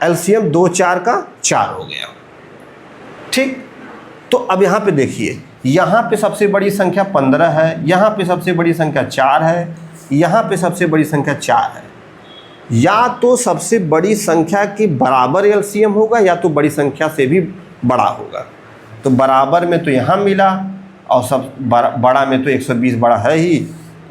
एलसीएम 2 4 का 4 हो गया, ठीक। तो अब यहाँ पे देखिए, यहाँ पे सबसे बड़ी संख्या 15 है, यहाँ पे सबसे बड़ी संख्या 4 है, यहाँ पे सबसे बड़ी संख्या 4 है। या तो सबसे बड़ी संख्या के बराबर एलसीएम होगा या तो बड़ी संख्या से भी बड़ा होगा। तो बराबर में तो यहाँ मिला, और सब बड़ा में तो 120 बड़ा है ही,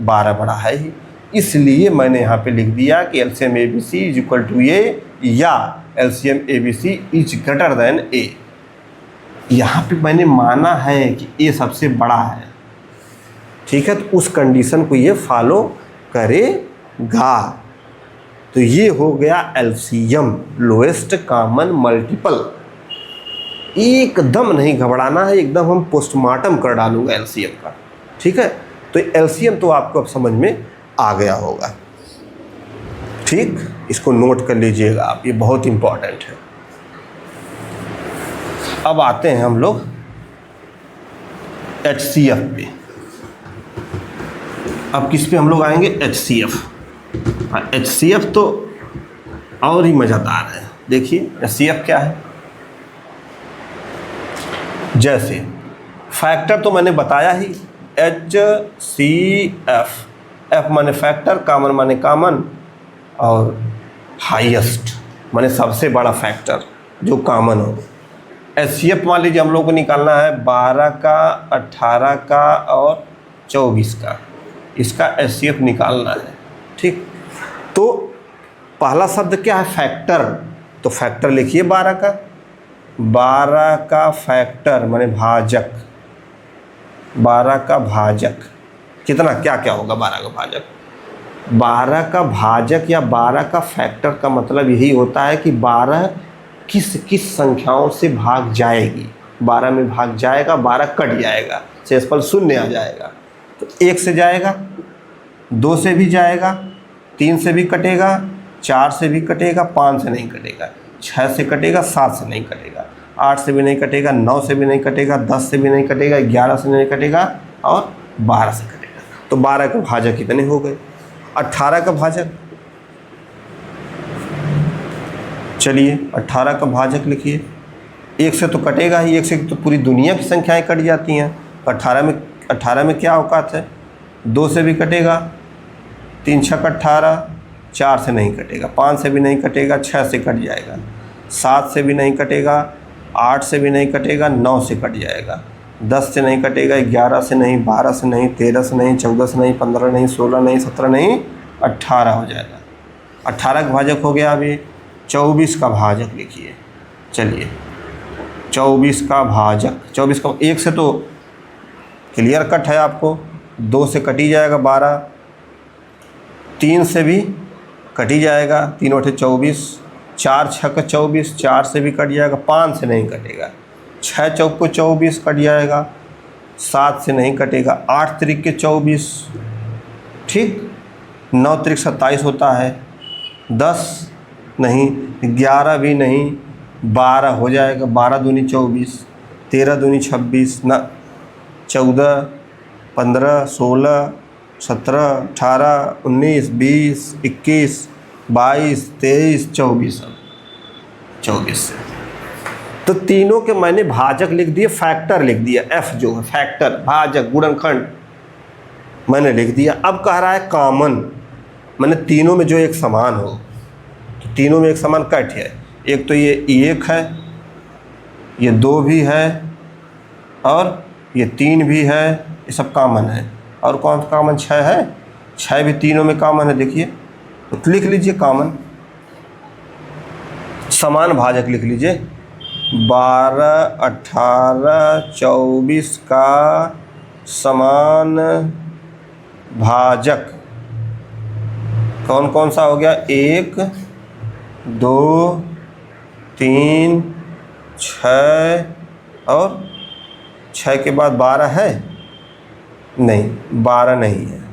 12 बड़ा है ही। इसलिए मैंने यहाँ पे लिख दिया कि LCM A B C is equal to A, या LCM A B C is greater than A. यहाँ पे मैंने माना है कि ए सबसे बड़ा है, ठीक है। तो उस कंडीशन को ये फॉलो करेगा। तो ये हो गया एलसीएम, लोएस्ट कॉमन मल्टीपल। एकदम नहीं घबराना है, एकदम हम पोस्टमार्टम कर डालूंगा एलसीएम का, ठीक है। तो एलसीएम तो आपको अब समझ में आ गया होगा, ठीक। इसको नोट कर लीजिएगा आप, ये बहुत इंपॉर्टेंट है। अब आते हैं हम लोग एचसीएफ पे। अब किस पे हम लोग आएंगे? एचसीएफ। एचसीएफ तो और ही मज़ेदार है। देखिए एचसीएफ क्या है। जैसे फैक्टर तो मैंने बताया ही, HCF, F माने फैक्टर, कॉमन माने कॉमन, और हाईएस्ट माने सबसे बड़ा फैक्टर जो कॉमन हो। HCF मान लीजिए हम लोग को निकालना है 12 का, 18 का और 24 का, इसका HCF निकालना है, ठीक। तो पहला शब्द क्या है? फैक्टर। तो फैक्टर लिखिए 12 का फैक्टर माने भाजक, 12 का भाजक कितना, क्या क्या होगा 12 का भाजक? 12 का भाजक या 12 का फैक्टर का मतलब यही होता है कि 12 किस किस संख्याओं से भाग जाएगी। 12 में भाग जाएगा, 12 कट जाएगा, शेषफल 0 आ जाएगा। तो 1 से जाएगा, 2 से भी जाएगा, 3 से भी कटेगा, 4 से भी कटेगा, 5 से नहीं कटेगा, 6 से कटेगा, 7 से नहीं कटेगा, 8 से भी नहीं कटेगा, 9 से भी नहीं कटेगा, 10 से भी नहीं कटेगा, 11 से नहीं कटेगा और 12 से कटेगा। तो 12 के भाजक कितने हो गए? 18 का भाजक, चलिए 18 का भाजक लिखिए। 1 से तो कटेगा ही, 1 से तो पूरी दुनिया की संख्याएं कट जाती हैं। 18 में क्या औकात है? 2 से भी कटेगा, 3 6 18, 4 से नहीं कटेगा, 5 से भी नहीं कटेगा, 6 से कट जाएगा, 7 से भी नहीं कटेगा, 8 से भी नहीं कटेगा, 9 से कट जाएगा, 10 से नहीं कटेगा, 11 से नहीं, 12 से नहीं, 13 से नहीं, 14 से नहीं, 15 नहीं, 16 नहीं, 17 नहीं, 18 हो जाएगा। 18 का भाजक हो गया। अभी 24 का भाजक लिखिए। चलिए 24 का भाजक, 24 का 1 से तो क्लियर कट है आपको, 2 से कटी जाएगा 12, 3 से भी कटी जाएगा, 3 8 24, 4 6 का 24, 4 से भी कट जाएगा, 5 से नहीं कटेगा, 6 चौक को 24 कट जाएगा, 7 से नहीं कटेगा, 8 त्रिक के 24, ठीक, 9 त्रिक 27 होता है, 10 नहीं, 11 भी नहीं, 12 हो जाएगा, 12 दूनी 24, 13 दूनी 26, ना 14 15 16 17 18 19 20 21 22 23 24, 24 से तो तीनों के मैंने भाजक लिख दिए, फैक्टर लिख दिया, एफ जो है फैक्टर, भाजक, गुणनखंड मैंने लिख दिया। अब कह रहा है कॉमन, मैंने तीनों में जो एक समान हो, तो तीनों में एक समान कट है। एक तो ये एक है, ये दो भी है, और ये तीन भी है, ये सब कॉमन है। और कौन सा कॉमन? 6 है, 6 भी तीनों में कॉमन है। देखिए तो लिख लीजिए कॉमन, समान भाजक लिख लीजिए। 12, 18, 24 का समान भाजक कौन कौन सा हो गया? 1, 2, 3, 6 और 6 के बाद 12 है? नहीं, 12 नहीं है।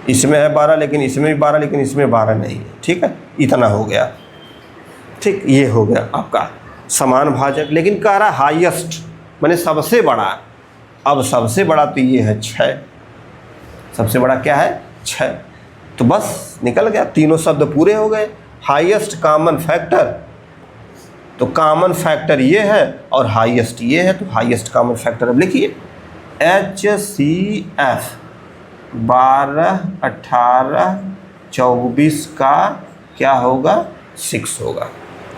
इसमें है 12, लेकिन इसमें भी 12, लेकिन इसमें 12 नहीं है। ठीक है, इतना हो गया। ठीक, ये हो गया आपका समान भाजक। लेकिन कह रहा हाईएस्ट, माने सबसे बड़ा। अब सबसे बड़ा तो ये है 6, सबसे बड़ा क्या है? 6। तो बस निकल गया, तीनों शब्द पूरे हो गए। हाईएस्ट कॉमन फैक्टर, तो कॉमन फैक्टर ये है और हाईएस्ट ये है, तो हाईएस्ट कॉमन फैक्टर अब लिखिए HCF 12, 18, 24 का क्या होगा? 6 होगा।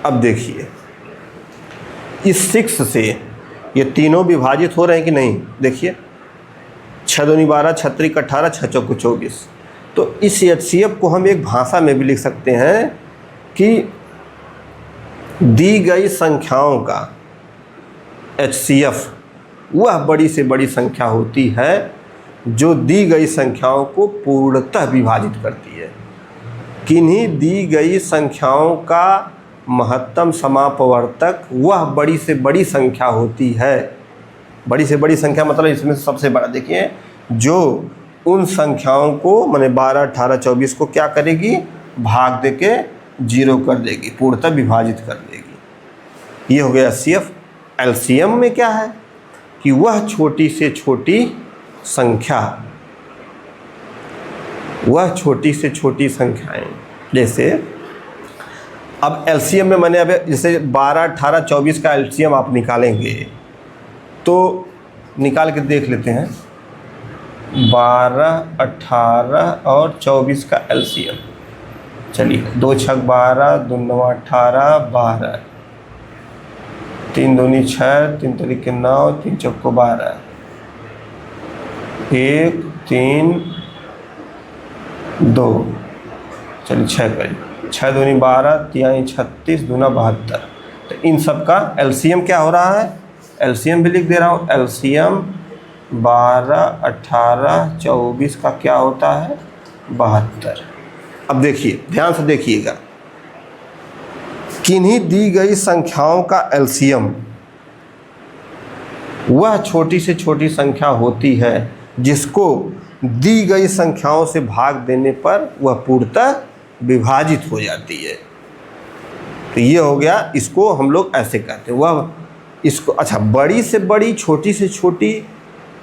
अब देखिए इस 6 से ये तीनों विभाजित हो रहे हैं कि नहीं? देखिए 6 दूनी 12, 6 त्रिक 18, 6 चौको 24। तो इस HCF को हम एक भाषा में भी लिख सकते हैं कि दी गई संख्याओं का HCF वह बड़ी से बड़ी संख्या होती है जो दी गई संख्याओं को पूर्णतः विभाजित करती है। किन्हीं दी गई संख्याओं का महत्तम समापवर्तक वह बड़ी से बड़ी संख्या होती है। बड़ी से बड़ी संख्या मतलब इसमें सबसे बड़ा, देखिए, जो उन संख्याओं को माने 12, 18, 24 को क्या करेगी? भाग दे के 0 कर देगी, पूर्णतः विभाजित कर देगी। ये हो गया HCF। LCM में क्या है कि वह छोटी से छोटी संख्या, वह छोटी से छोटी संख्याएं, जैसे अब LCM में मैंने अब जैसे 12, 18, 24 का LCM आप निकालेंगे तो निकाल के देख लेते हैं। 12, 18 और 24 का LCM, चलिए 2 छक 12, 2 9 18, 12, 3 दूनी 6, 3 तरीके 9, 3 चौको 12, 1, 3, 2, चलिए 6 करिए। 6 दूनी 12, 3 36, दूना 72। तो इन सब का LCM क्या हो रहा है? LCM भी लिख दे रहा हूँ। LCM 12, 18, 24 का क्या होता है? 72। अब देखिए, ध्यान से देखिएगा, किन्हीं दी गई संख्याओं का LCM वह छोटी से छोटी संख्या होती है जिसको दी गई संख्याओं से भाग देने पर वह पूर्णतः विभाजित हो जाती है। तो ये हो गया, इसको हम लोग ऐसे कहते हैं। वह इसको अच्छा, बड़ी से बड़ी, छोटी से छोटी,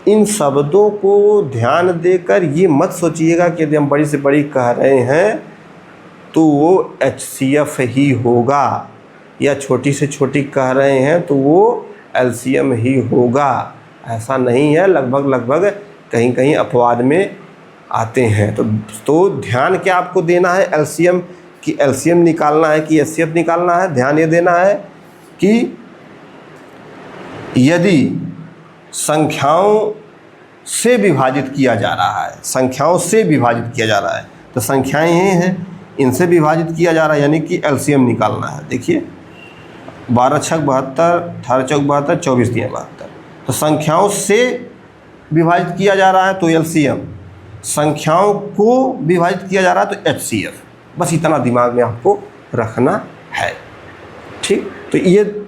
इन शब्दों को ध्यान देकर ये मत सोचिएगा कि यदि हम बड़ी से बड़ी कह रहे हैं तो वो HCF ही होगा, या छोटी से छोटी कह रहे हैं तो वो LCM ही होगा। ऐसा नहीं है, लगभग कहीं कहीं अपवाद में आते हैं। तो ध्यान क्या आपको देना है? LCM कि LCM निकालना है कि HCF निकालना है? ध्यान ये देना है कि यदि संख्याओं से विभाजित किया जा रहा है, संख्याओं से विभाजित किया जा रहा है, तो संख्याएं ये हैं, इनसे विभाजित किया जा रहा है, यानी कि LCM निकालना है। देखिए 12 छक 72, 18 चौक 72, 24 3 72। तो संख्याओं से विभाजित किया जा रहा है तो LCM, संख्याओं को विभाजित किया जा रहा है तो HCF। बस इतना दिमाग में आपको रखना है। ठीक, तो ये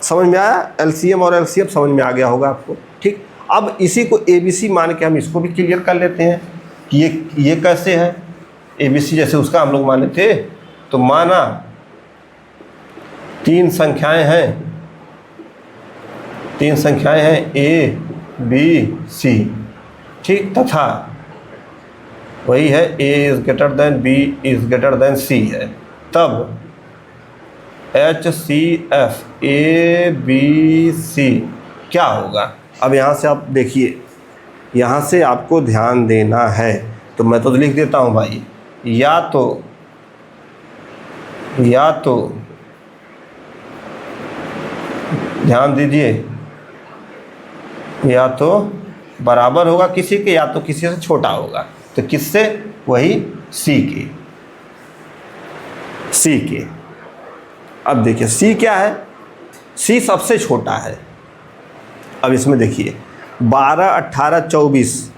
समझ में आया? LCM और LCF समझ में आ गया होगा आपको। ठीक, अब इसी को ABC मान के हम इसको भी क्लियर कर लेते हैं कि ये कैसे है। ABC जैसे उसका हम लोग माने थे, तो माना 3 संख्याएं हैं, 3 संख्याएं हैं A, B, C। ठीक, तथा वही है A is greater than B is greater than C है। तब HCF ABC क्या होगा? अब यहाँ से आप देखिए, यहाँ से आपको ध्यान देना है, तो मैं तो लिख देता हूँ भाई, या तो ध्यान दीजिए, या तो बराबर होगा किसी के, या तो किसी से छोटा होगा। तो किससे? वही C के। अब देखिए C क्या है? C सबसे छोटा है। अब इसमें देखिए 12, 18, 24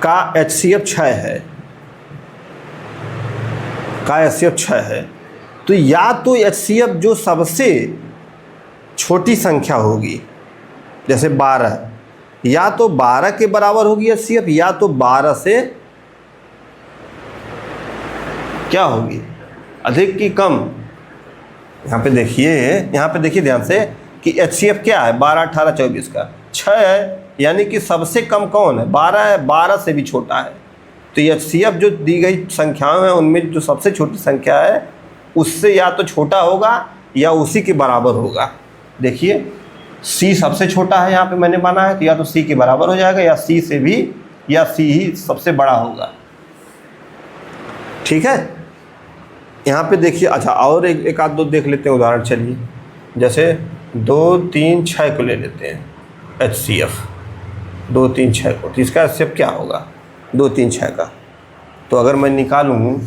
का HCF 6 है, तो या तो HCF जो सबसे छोटी संख्या होगी, जैसे 12, या तो 12 के बराबर होगी HCF, या तो 12 से क्या होगी, अधिक की कम। यहाँ पे देखिए ध्यान से कि HCF क्या है? 12, 18, 24 का 6 है, यानी कि सबसे कम कौन है? 12 है, 12 से भी छोटा है। तो HCF जो दी गई संख्याएं हैं उनमें जो सबसे छोटी संख्या है उससे या तो छोटा होगा या उसी के बराबर होगा। देखिए C सबसे छोटा है, यहाँ पे मैंने माना है, तो या तो C के बराबर हो जाएगा, या C से भी, या C ही सबसे बड़ा होगा। ठीक है, यहाँ पे देखिए। अच्छा, और एक आध दो देख लेते हैं उदाहरण। चलिए, जैसे 2, 3, 6 को ले लेते हैं HCF, 2, 3, 6 को। तो इसका HCF क्या होगा 2, 3, 6 का? तो अगर मैं निकालूँ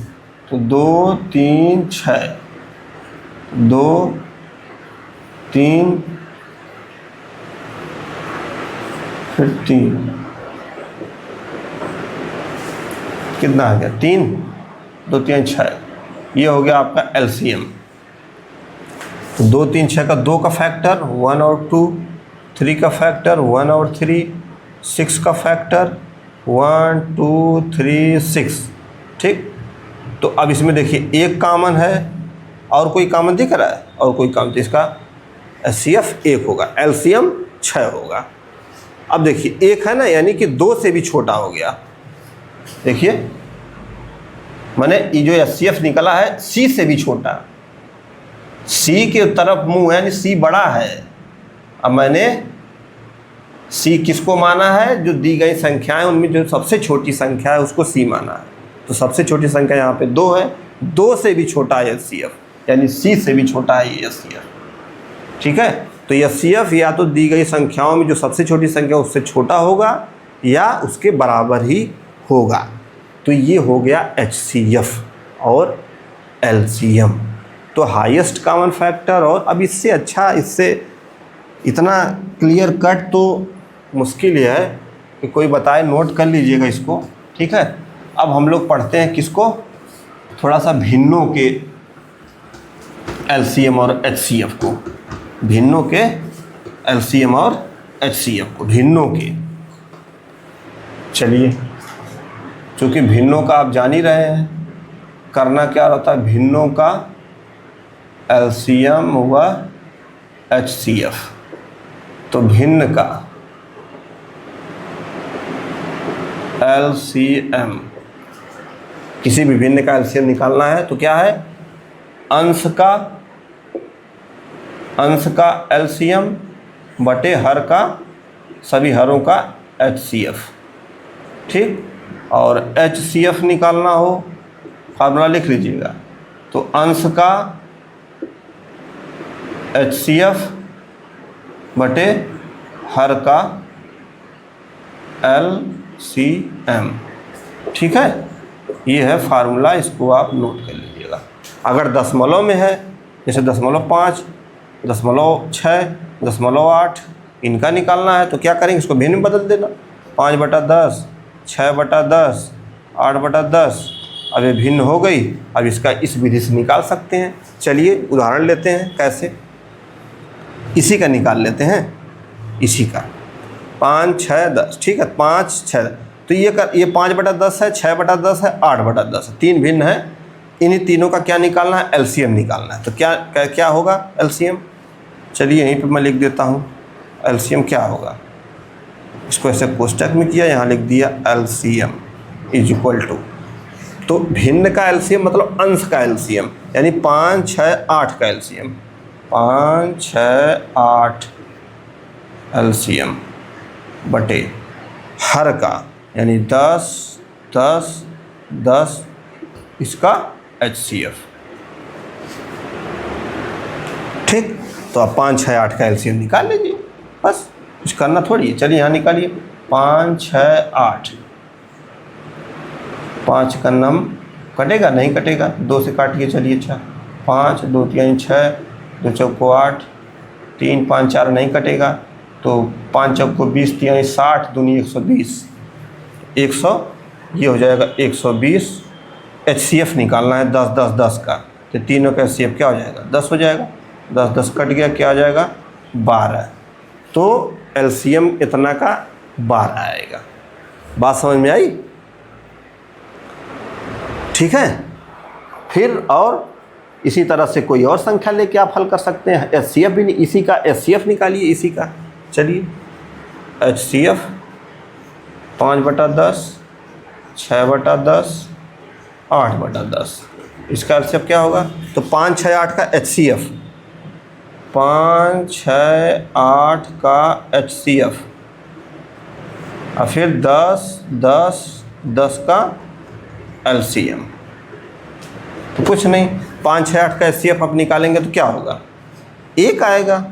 तो 2, 3, 6, 2, 3, फिर 3, कितना आ गया? 3, 2, 3, 6। ये हो गया आपका LCM। 2, 3, 6 का 2 का फैक्टर 1 और 2, 3 का फैक्टर 1 और 3, 6 का फैक्टर 1, 2, 3, 6। ठीक, तो अब इसमें देखिए एक कॉमन है, और कोई कॉमन दिख रहा है? और कोई कॉमन, तो इसका HCF 1 होगा, LCM 6 होगा। अब देखिए एक है ना, यानी कि 2 से भी छोटा हो गया। देखिए मैंने ये जो HCF निकला है C से भी छोटा, C के तरफ मुंह है, यानी C बड़ा है। अब मैंने C किसको माना है? जो दी गई संख्याएं उनमें जो सबसे छोटी संख्या है उसको C माना है। तो सबसे छोटी संख्या यहाँ पे 2 है, 2 से भी छोटा है HCF, यानी C से भी छोटा है ये HCF। ठीक है, तो HCF या तो दी गई संख्याओं में जो सबसे छोटी संख्या उससे छोटा होगा या उसके बराबर ही होगा। तो ये हो गया HCF और LCM। तो हाईएस्ट कॉमन फैक्टर। और अब इससे अच्छा, इससे इतना क्लियर कट तो मुश्किल है कि कोई बताए। नोट कर लीजिएगा इसको। ठीक है, अब हम लोग पढ़ते हैं किसको? थोड़ा सा भिन्नों के LCM और HCF को, भिन्नों के LCM और HCF को, भिन्नों के। चलिए, चूँकि भिन्नों का आप जान ही रहे हैं, करना क्या रहता है? भिन्नों का LCM व HCF। तो भिन्न का LCM, किसी भी भिन्न का LCM निकालना है तो क्या है? अंश का LCM बटे हर का, सभी हरों का HCF। ठीक, और HCF निकालना हो, फार्मूला लिख लीजिएगा। तो अंश का HCF बटे हर का LCM। ठीक है, ये है फार्मूला, इसको आप नोट कर लीजिएगा। अगर दशमलव में है, जैसे 0.5, 0.6, 0.8, इनका निकालना है तो क्या करेंगे? इसको भिन्न में बदल देना। 5/10, 6/10, 8/10। अब ये भिन्न हो गई। अब इसका इस विधि से निकाल सकते हैं। चलिए उदाहरण लेते हैं, कैसे? इसी का निकाल लेते हैं, इसी का 5, 6, 10। ठीक है, 5, 6, तो ये 5/10 है, 6/10 है, 8/10 है, 3 भिन्न है। इन्हीं तीनों का क्या निकालना है? LCM निकालना है। तो क्या होगा LCM? चलिए यहीं पे मैं लिख देता हूँ LCM क्या होगा। इसको ऐसे कोष्टक में किया, यहाँ लिख दिया LCM इज इक्वल टू। तो भिन्न का LCM मतलब अंश का LCM, यानी 5, 6, 8 का एलसीएम, 5, 6, 8 एलसीएम बटे हर का, यानी 10, 10, 10 इसका एचसीएफ। ठीक, तो आप 5, 6, 8 का एलसीएम निकाल लीजिए, बस कुछ करना थोड़ी है। चलिए यहाँ निकालिए, 5, 6, 8, 5 का नम कटेगा, नहीं कटेगा, 2 से काटिए। चलिए, अच्छा 5, 2 3 6, 2 चौको 8, 3 5 4 नहीं कटेगा, तो 5 चौको 20, 3 60, दूनी 120, 100 ये हो जाएगा 120। एचसीएफ निकालना है 10 10 10 का, तो तीनों का एचसीएफ क्या हो जाएगा, 10 हो जाएगा। 10 10 कट गया, क्या आ जाएगा, 12। तो एलसीएम इतना का 12 आएगा। बात समझ में आई? ठीक है। फिर और इसी तरह से कोई और संख्या लेके आप हल कर सकते हैं। एचसीएफ भी इसी का एचसीएफ निकालिए, इसी का। चलिए, एचसीएफ 5/10, 6/10, 8/10, इसका एचसीएफ क्या होगा, तो 5, 6, 8 का एचसीएफ, 5, 6, 8 का एचसीएफ, और फिर 10, 10, 10 का एलसीएम। तो कुछ नहीं, 5, 6, 8 का एचसीएफ आप निकालेंगे तो क्या होगा, 1 आएगा,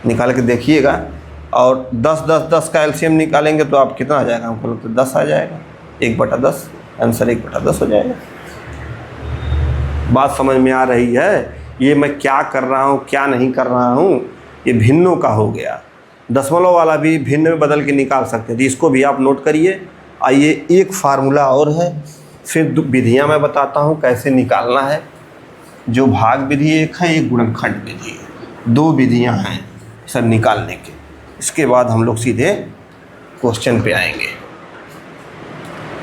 निकाल के देखिएगा। और 10, 10, 10 का एलसीएम निकालेंगे तो आप कितना आ जाएगा, हमको लगता है 10 आ जाएगा, 1/10, आंसर 1/10 हो जाएगा। बात समझ में आ रही है? ये मैं क्या कर रहा हूँ, क्या नहीं कर रहा हूँ, ये भिन्नों का हो गया। दशमलव वाला भी भिन्न में बदल के निकाल सकते हैं, तो इसको भी आप नोट करिए। आइए, एक फार्मूला और है, फिर विधियाँ मैं बताता हूँ कैसे निकालना है। जो भाग विधि एक है, एक गुणनखंड विधि है, 2 विधियाँ हैं सर निकालने के। इसके बाद हम लोग सीधे क्वेश्चन पे आएंगे।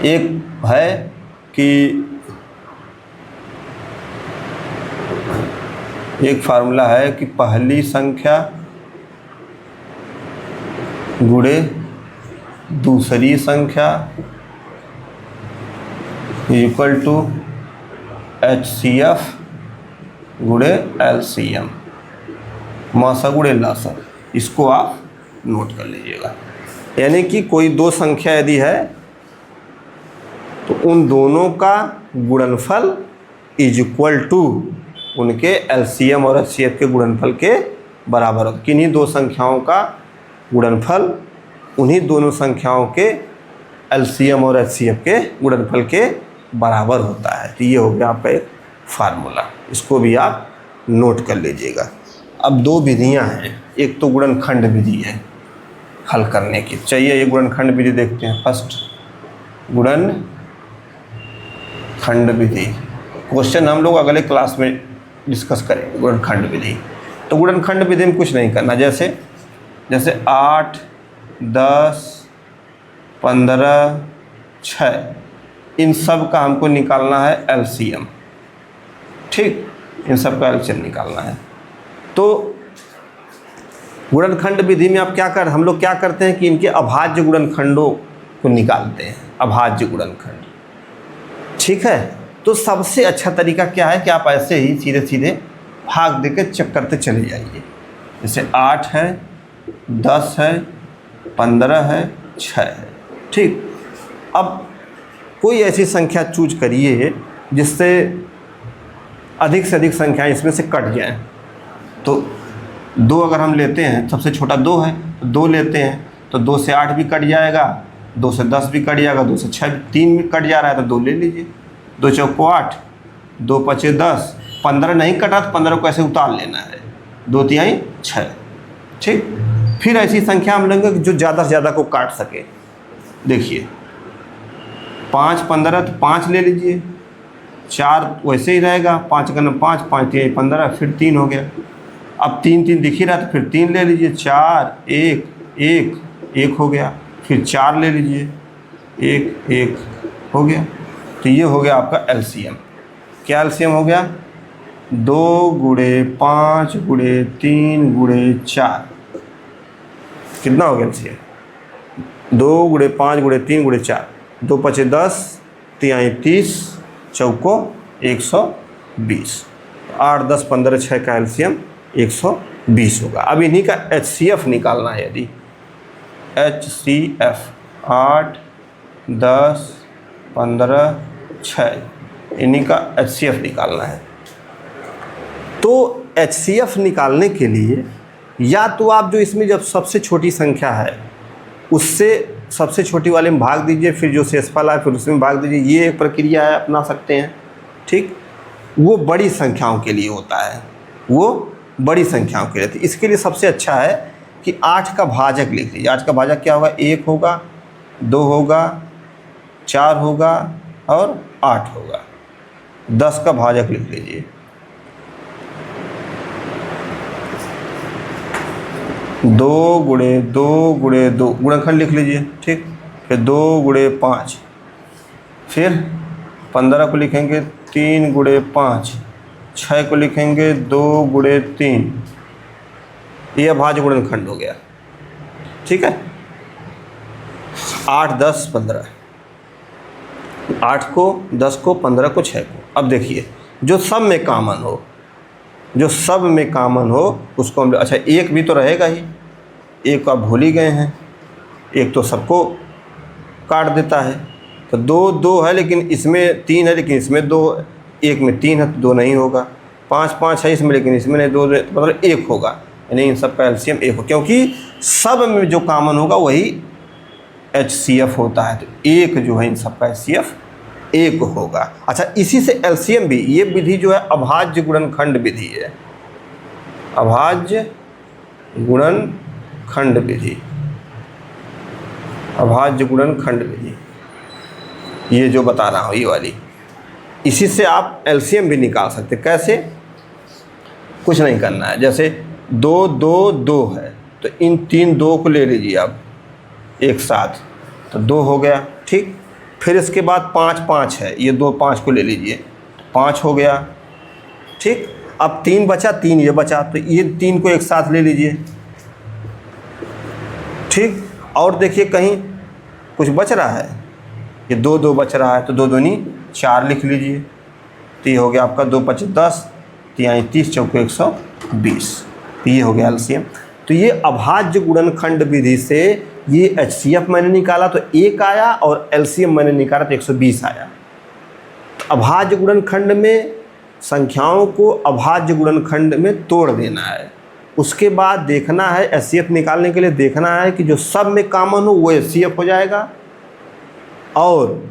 एक है कि एक फार्मूला है कि पहली संख्या गुणे दूसरी संख्या इक्वल टू एचसीएफ गुणे एलसीएम, मासा गुणे लासा। इसको आप नोट कर लीजिएगा। यानी कि कोई 2 संख्या यदि है तो उन दोनों का गुणनफल इज इक्वल टू उनके एलसीएम और एचसीएफ के गुणनफल के बराबर होता है। किन्हीं 2 संख्याओं का गुणनफल उन्हीं दोनों संख्याओं के एलसीएम और एचसीएफ के गुणनफल के बराबर होता है। तो ये हो गया आपका एक फार्मूला, इसको भी आप नोट कर लीजिएगा। अब 2 विधियां हैं, एक तो गुणनखंड विधि है हल करने की। चाहिए ये गुणनखंड विधि देखते हैं। फर्स्ट गुणनखंड विधि, क्वेश्चन हम लोग अगले क्लास में डिस्कस करेंगे। गुणनखंड विधि, तो गुणनखंड विधि में कुछ नहीं करना, जैसे 8, 10, 15, 6 इन सब का हमको निकालना है एलसीएम। ठीक, इन सब का एलसीएम निकालना है। तो गुणनखंड विधि में आप हम लोग क्या करते हैं कि इनके अभाज्य गुणनखंडों को निकालते हैं, अभाज्य गुणनखंड। ठीक है, तो सबसे अच्छा तरीका क्या है कि आप ऐसे ही सीधे सीधे भाग देकर चेक करते चले जाइए। जैसे 8 है, 10 है, 15 है, 6 है। ठीक, अब कोई ऐसी संख्या चूज करिए जिससे अधिक से अधिक संख्याएं इसमें से कट जाएं। तो 2 अगर हम लेते हैं, सबसे छोटा 2 है तो 2 लेते हैं, तो 2 से 8 भी कट जाएगा, 2 से 10 भी कट जाएगा, 2 से 6 3 भी कट जा रहा है तो 2 ले लीजिए। 2 चौको 8, 2 पचे 10, 15 नहीं कटा तो 15 को ऐसे उतार लेना है, 2 तिहाई 6। ठीक, फिर ऐसी संख्या हम लेंगे जो ज़्यादा से ज़्यादा को काट सके। देखिए 5 15 तो 5 ले लीजिए, 4 वैसे ही रहेगा, 5 का 5, 5 तिहाई 15, फिर 3 हो गया। अब 3 3 दिख ही रहा तो फिर 3 ले लीजिए, 4 1 1 1 हो गया, फिर 4 ले लीजिए, 1 1 हो गया। तो ये हो गया आपका एलसीएम। क्या एलसीएम हो गया, 2 गुणे 5 गुणे 3 गुणे 4, कितना हो गया एलसीएम, 2 गुणे 5 गुणे 3 गुणे 4, 2 पचे 10, तिहाई 30, चौको 120। 8, 10, 15, 6 का एलसीएम 120 होगा। अब इन्हीं का HCF निकालना है। यदि HCF 8, 10, 15, 6 इन्हीं का HCF निकालना है। तो HCF निकालने के लिए या तो आप जो इसमें जब सबसे छोटी संख्या है उससे सबसे छोटी वाले में भाग दीजिए, फिर जो शेषफल आए फिर उसमें भाग दीजिए। ये एक प्रक्रिया है, अपना सकते हैं। ठीक, वो बड़ी संख्याओं के लिए होता है, वो बड़ी संख्याओं के लिए। तो इसके लिए सबसे अच्छा है कि 8 का भाजक लिख लीजिए। 8 का भाजक क्या होगा? 1 होगा, 2 होगा, 4 होगा और 8 होगा। 10 का भाजक लिख लीजिए। 2 गुणे 2 गुणे 2 गुणनखंड लिख लीजिए। ठीक, फिर 2 गुणे 5, फिर 15 को लिखेंगे 3 गुणे 5, 6 को लिखेंगे 2 गुणे 3। ये अभाज्य गुणनखंड हो गया। ठीक है, 8, 10, 15, 8 को, 10 को, 15 को, 6 को। अब देखिए जो सब में कॉमन हो, जो सब में कॉमन हो उसको हम, अच्छा एक भी तो रहेगा ही, एक आप भूल ही गए हैं। एक तो सबको काट देता है, तो 2 2 है लेकिन इसमें 3 है, लेकिन इसमें 2, एक में 3 है तो 2 नहीं होगा। 5 5 है इसमें लेकिन इसमें नहीं, 2 मतलब 1 होगा। यानी इन सब का एलसीएम 1 हो, क्योंकि सब में जो कॉमन होगा वही HCF होता है। तो 1 जो है इन सब का HCF 1 होगा। अच्छा, इसी से एलसीएम भी, ये विधि जो है अभाज्य गुणनखंड विधि है। अभाज्य गुणनखंड विधि, अभाज्य गुणनखंड विधि, ये जो बता रहा हूँ ये वाली, इसी से आप एलसीएम भी निकाल सकते। कैसे? कुछ नहीं करना है। जैसे 2 2 2 है तो इन 3 2 को ले लीजिए आप एक साथ, तो 2 हो गया। ठीक, फिर इसके बाद 5 5 है, ये 2 5 को ले लीजिए, 5 हो गया। ठीक, अब 3 बचा, 3 ये बचा, तो ये 3 को एक साथ ले लीजिए। ठीक, और देखिए कहीं कुछ बच रहा है, ये 2 2 बच रहा है, तो 2 दूनी 4 लिख लीजिए। तो ये हो गया आपका 2 5 10, 30 चौके 120। तो ये हो गया एलसीएम। तो ये अभाज्य गुणनखंड विधि से ये HCF मैंने निकाला तो 1 आया, और एलसीएम मैंने निकाला तो 120 आया। तो अभाज्य गुणनखंड में संख्याओं को अभाज्य गुणनखंड में तोड़ देना है। उसके बाद देखना है, HCF निकालने के लिए देखना है कि जो सब में कॉमन हो वो HCF हो जाएगा, और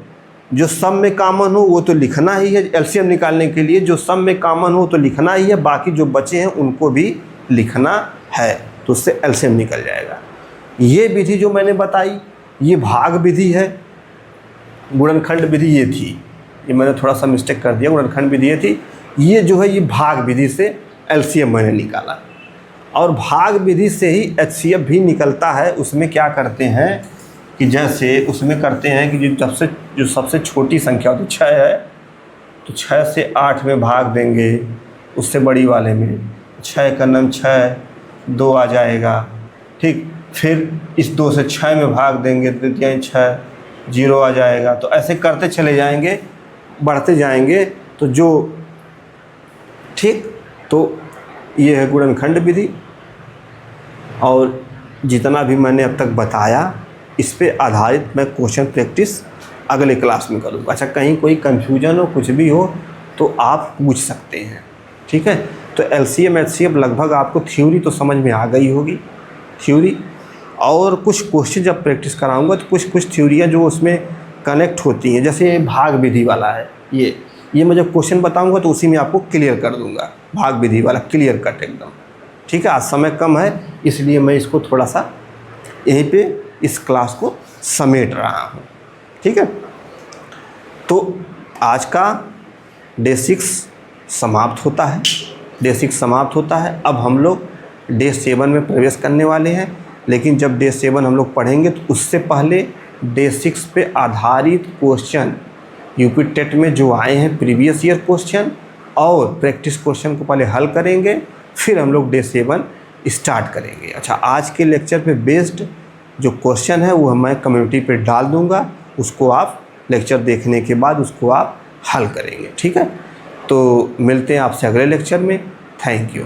जो सब में कॉमन हो वो तो लिखना ही है। एलसीएम निकालने के लिए जो सब में कॉमन हो तो लिखना ही है, बाकी जो बचे हैं उनको भी लिखना है, तो उससे एलसीएम निकल जाएगा। ये विधि जो मैंने बताई ये भाग विधि है। गुणनखंड विधि ये थी, ये मैंने थोड़ा सा मिस्टेक कर दिया, गुणनखंड विधि ये थी। ये जो है ये भाग विधि से एलसीएम मैंने निकाला, और भाग विधि से ही HCF भी निकलता है। उसमें क्या करते हैं कि जैसे उसमें करते हैं कि जो सबसे छोटी संख्या तो 6 है, तो 6 से 8 में भाग देंगे, उससे बड़ी वाले में 6 का नम 6, 2 आ जाएगा। ठीक, फिर इस 2 से 6 में भाग देंगे तो 6, 0 आ जाएगा। तो ऐसे करते चले जाएंगे, बढ़ते जाएंगे। तो जो ठीक, तो ये है गुणनखंड विधि। और जितना भी मैंने अब तक बताया इस पे आधारित मैं क्वेश्चन प्रैक्टिस अगले क्लास में करूँगा। अच्छा, कहीं कोई कन्फ्यूजन हो, कुछ भी हो तो आप पूछ सकते हैं। ठीक है, तो एलसीएम HCF लगभग आपको थ्योरी तो समझ में आ गई होगी, थ्योरी। और कुछ क्वेश्चन जब प्रैक्टिस कराऊंगा तो कुछ थ्योरियाँ जो उसमें कनेक्ट होती हैं, जैसे भाग विधि वाला है ये मैं जब क्वेश्चन बताऊंगा तो उसी में आपको क्लियर कर दूंगा, भाग विधि वाला क्लियर कट एकदम। ठीक है, आज समय कम है इसलिए मैं इसको थोड़ा सा यहीं पे इस क्लास को समेट रहा हूँ। ठीक है, तो आज का डे 6 समाप्त होता है, डे 6 समाप्त होता है। अब हम लोग डे 7 में प्रवेश करने वाले हैं, लेकिन जब डे 7 हम लोग पढ़ेंगे तो उससे पहले डे 6 पे आधारित क्वेश्चन यूपी टेट में जो आए हैं प्रीवियस ईयर क्वेश्चन और प्रैक्टिस क्वेश्चन को पहले हल करेंगे, फिर हम लोग डे 7 स्टार्ट करेंगे। अच्छा, आज के लेक्चर पे बेस्ड जो क्वेश्चन है वो मैं कम्युनिटी पे डाल दूंगा, उसको आप लेक्चर देखने के बाद उसको आप हल करेंगे। ठीक है, तो मिलते हैं आपसे अगले लेक्चर में। Thank you.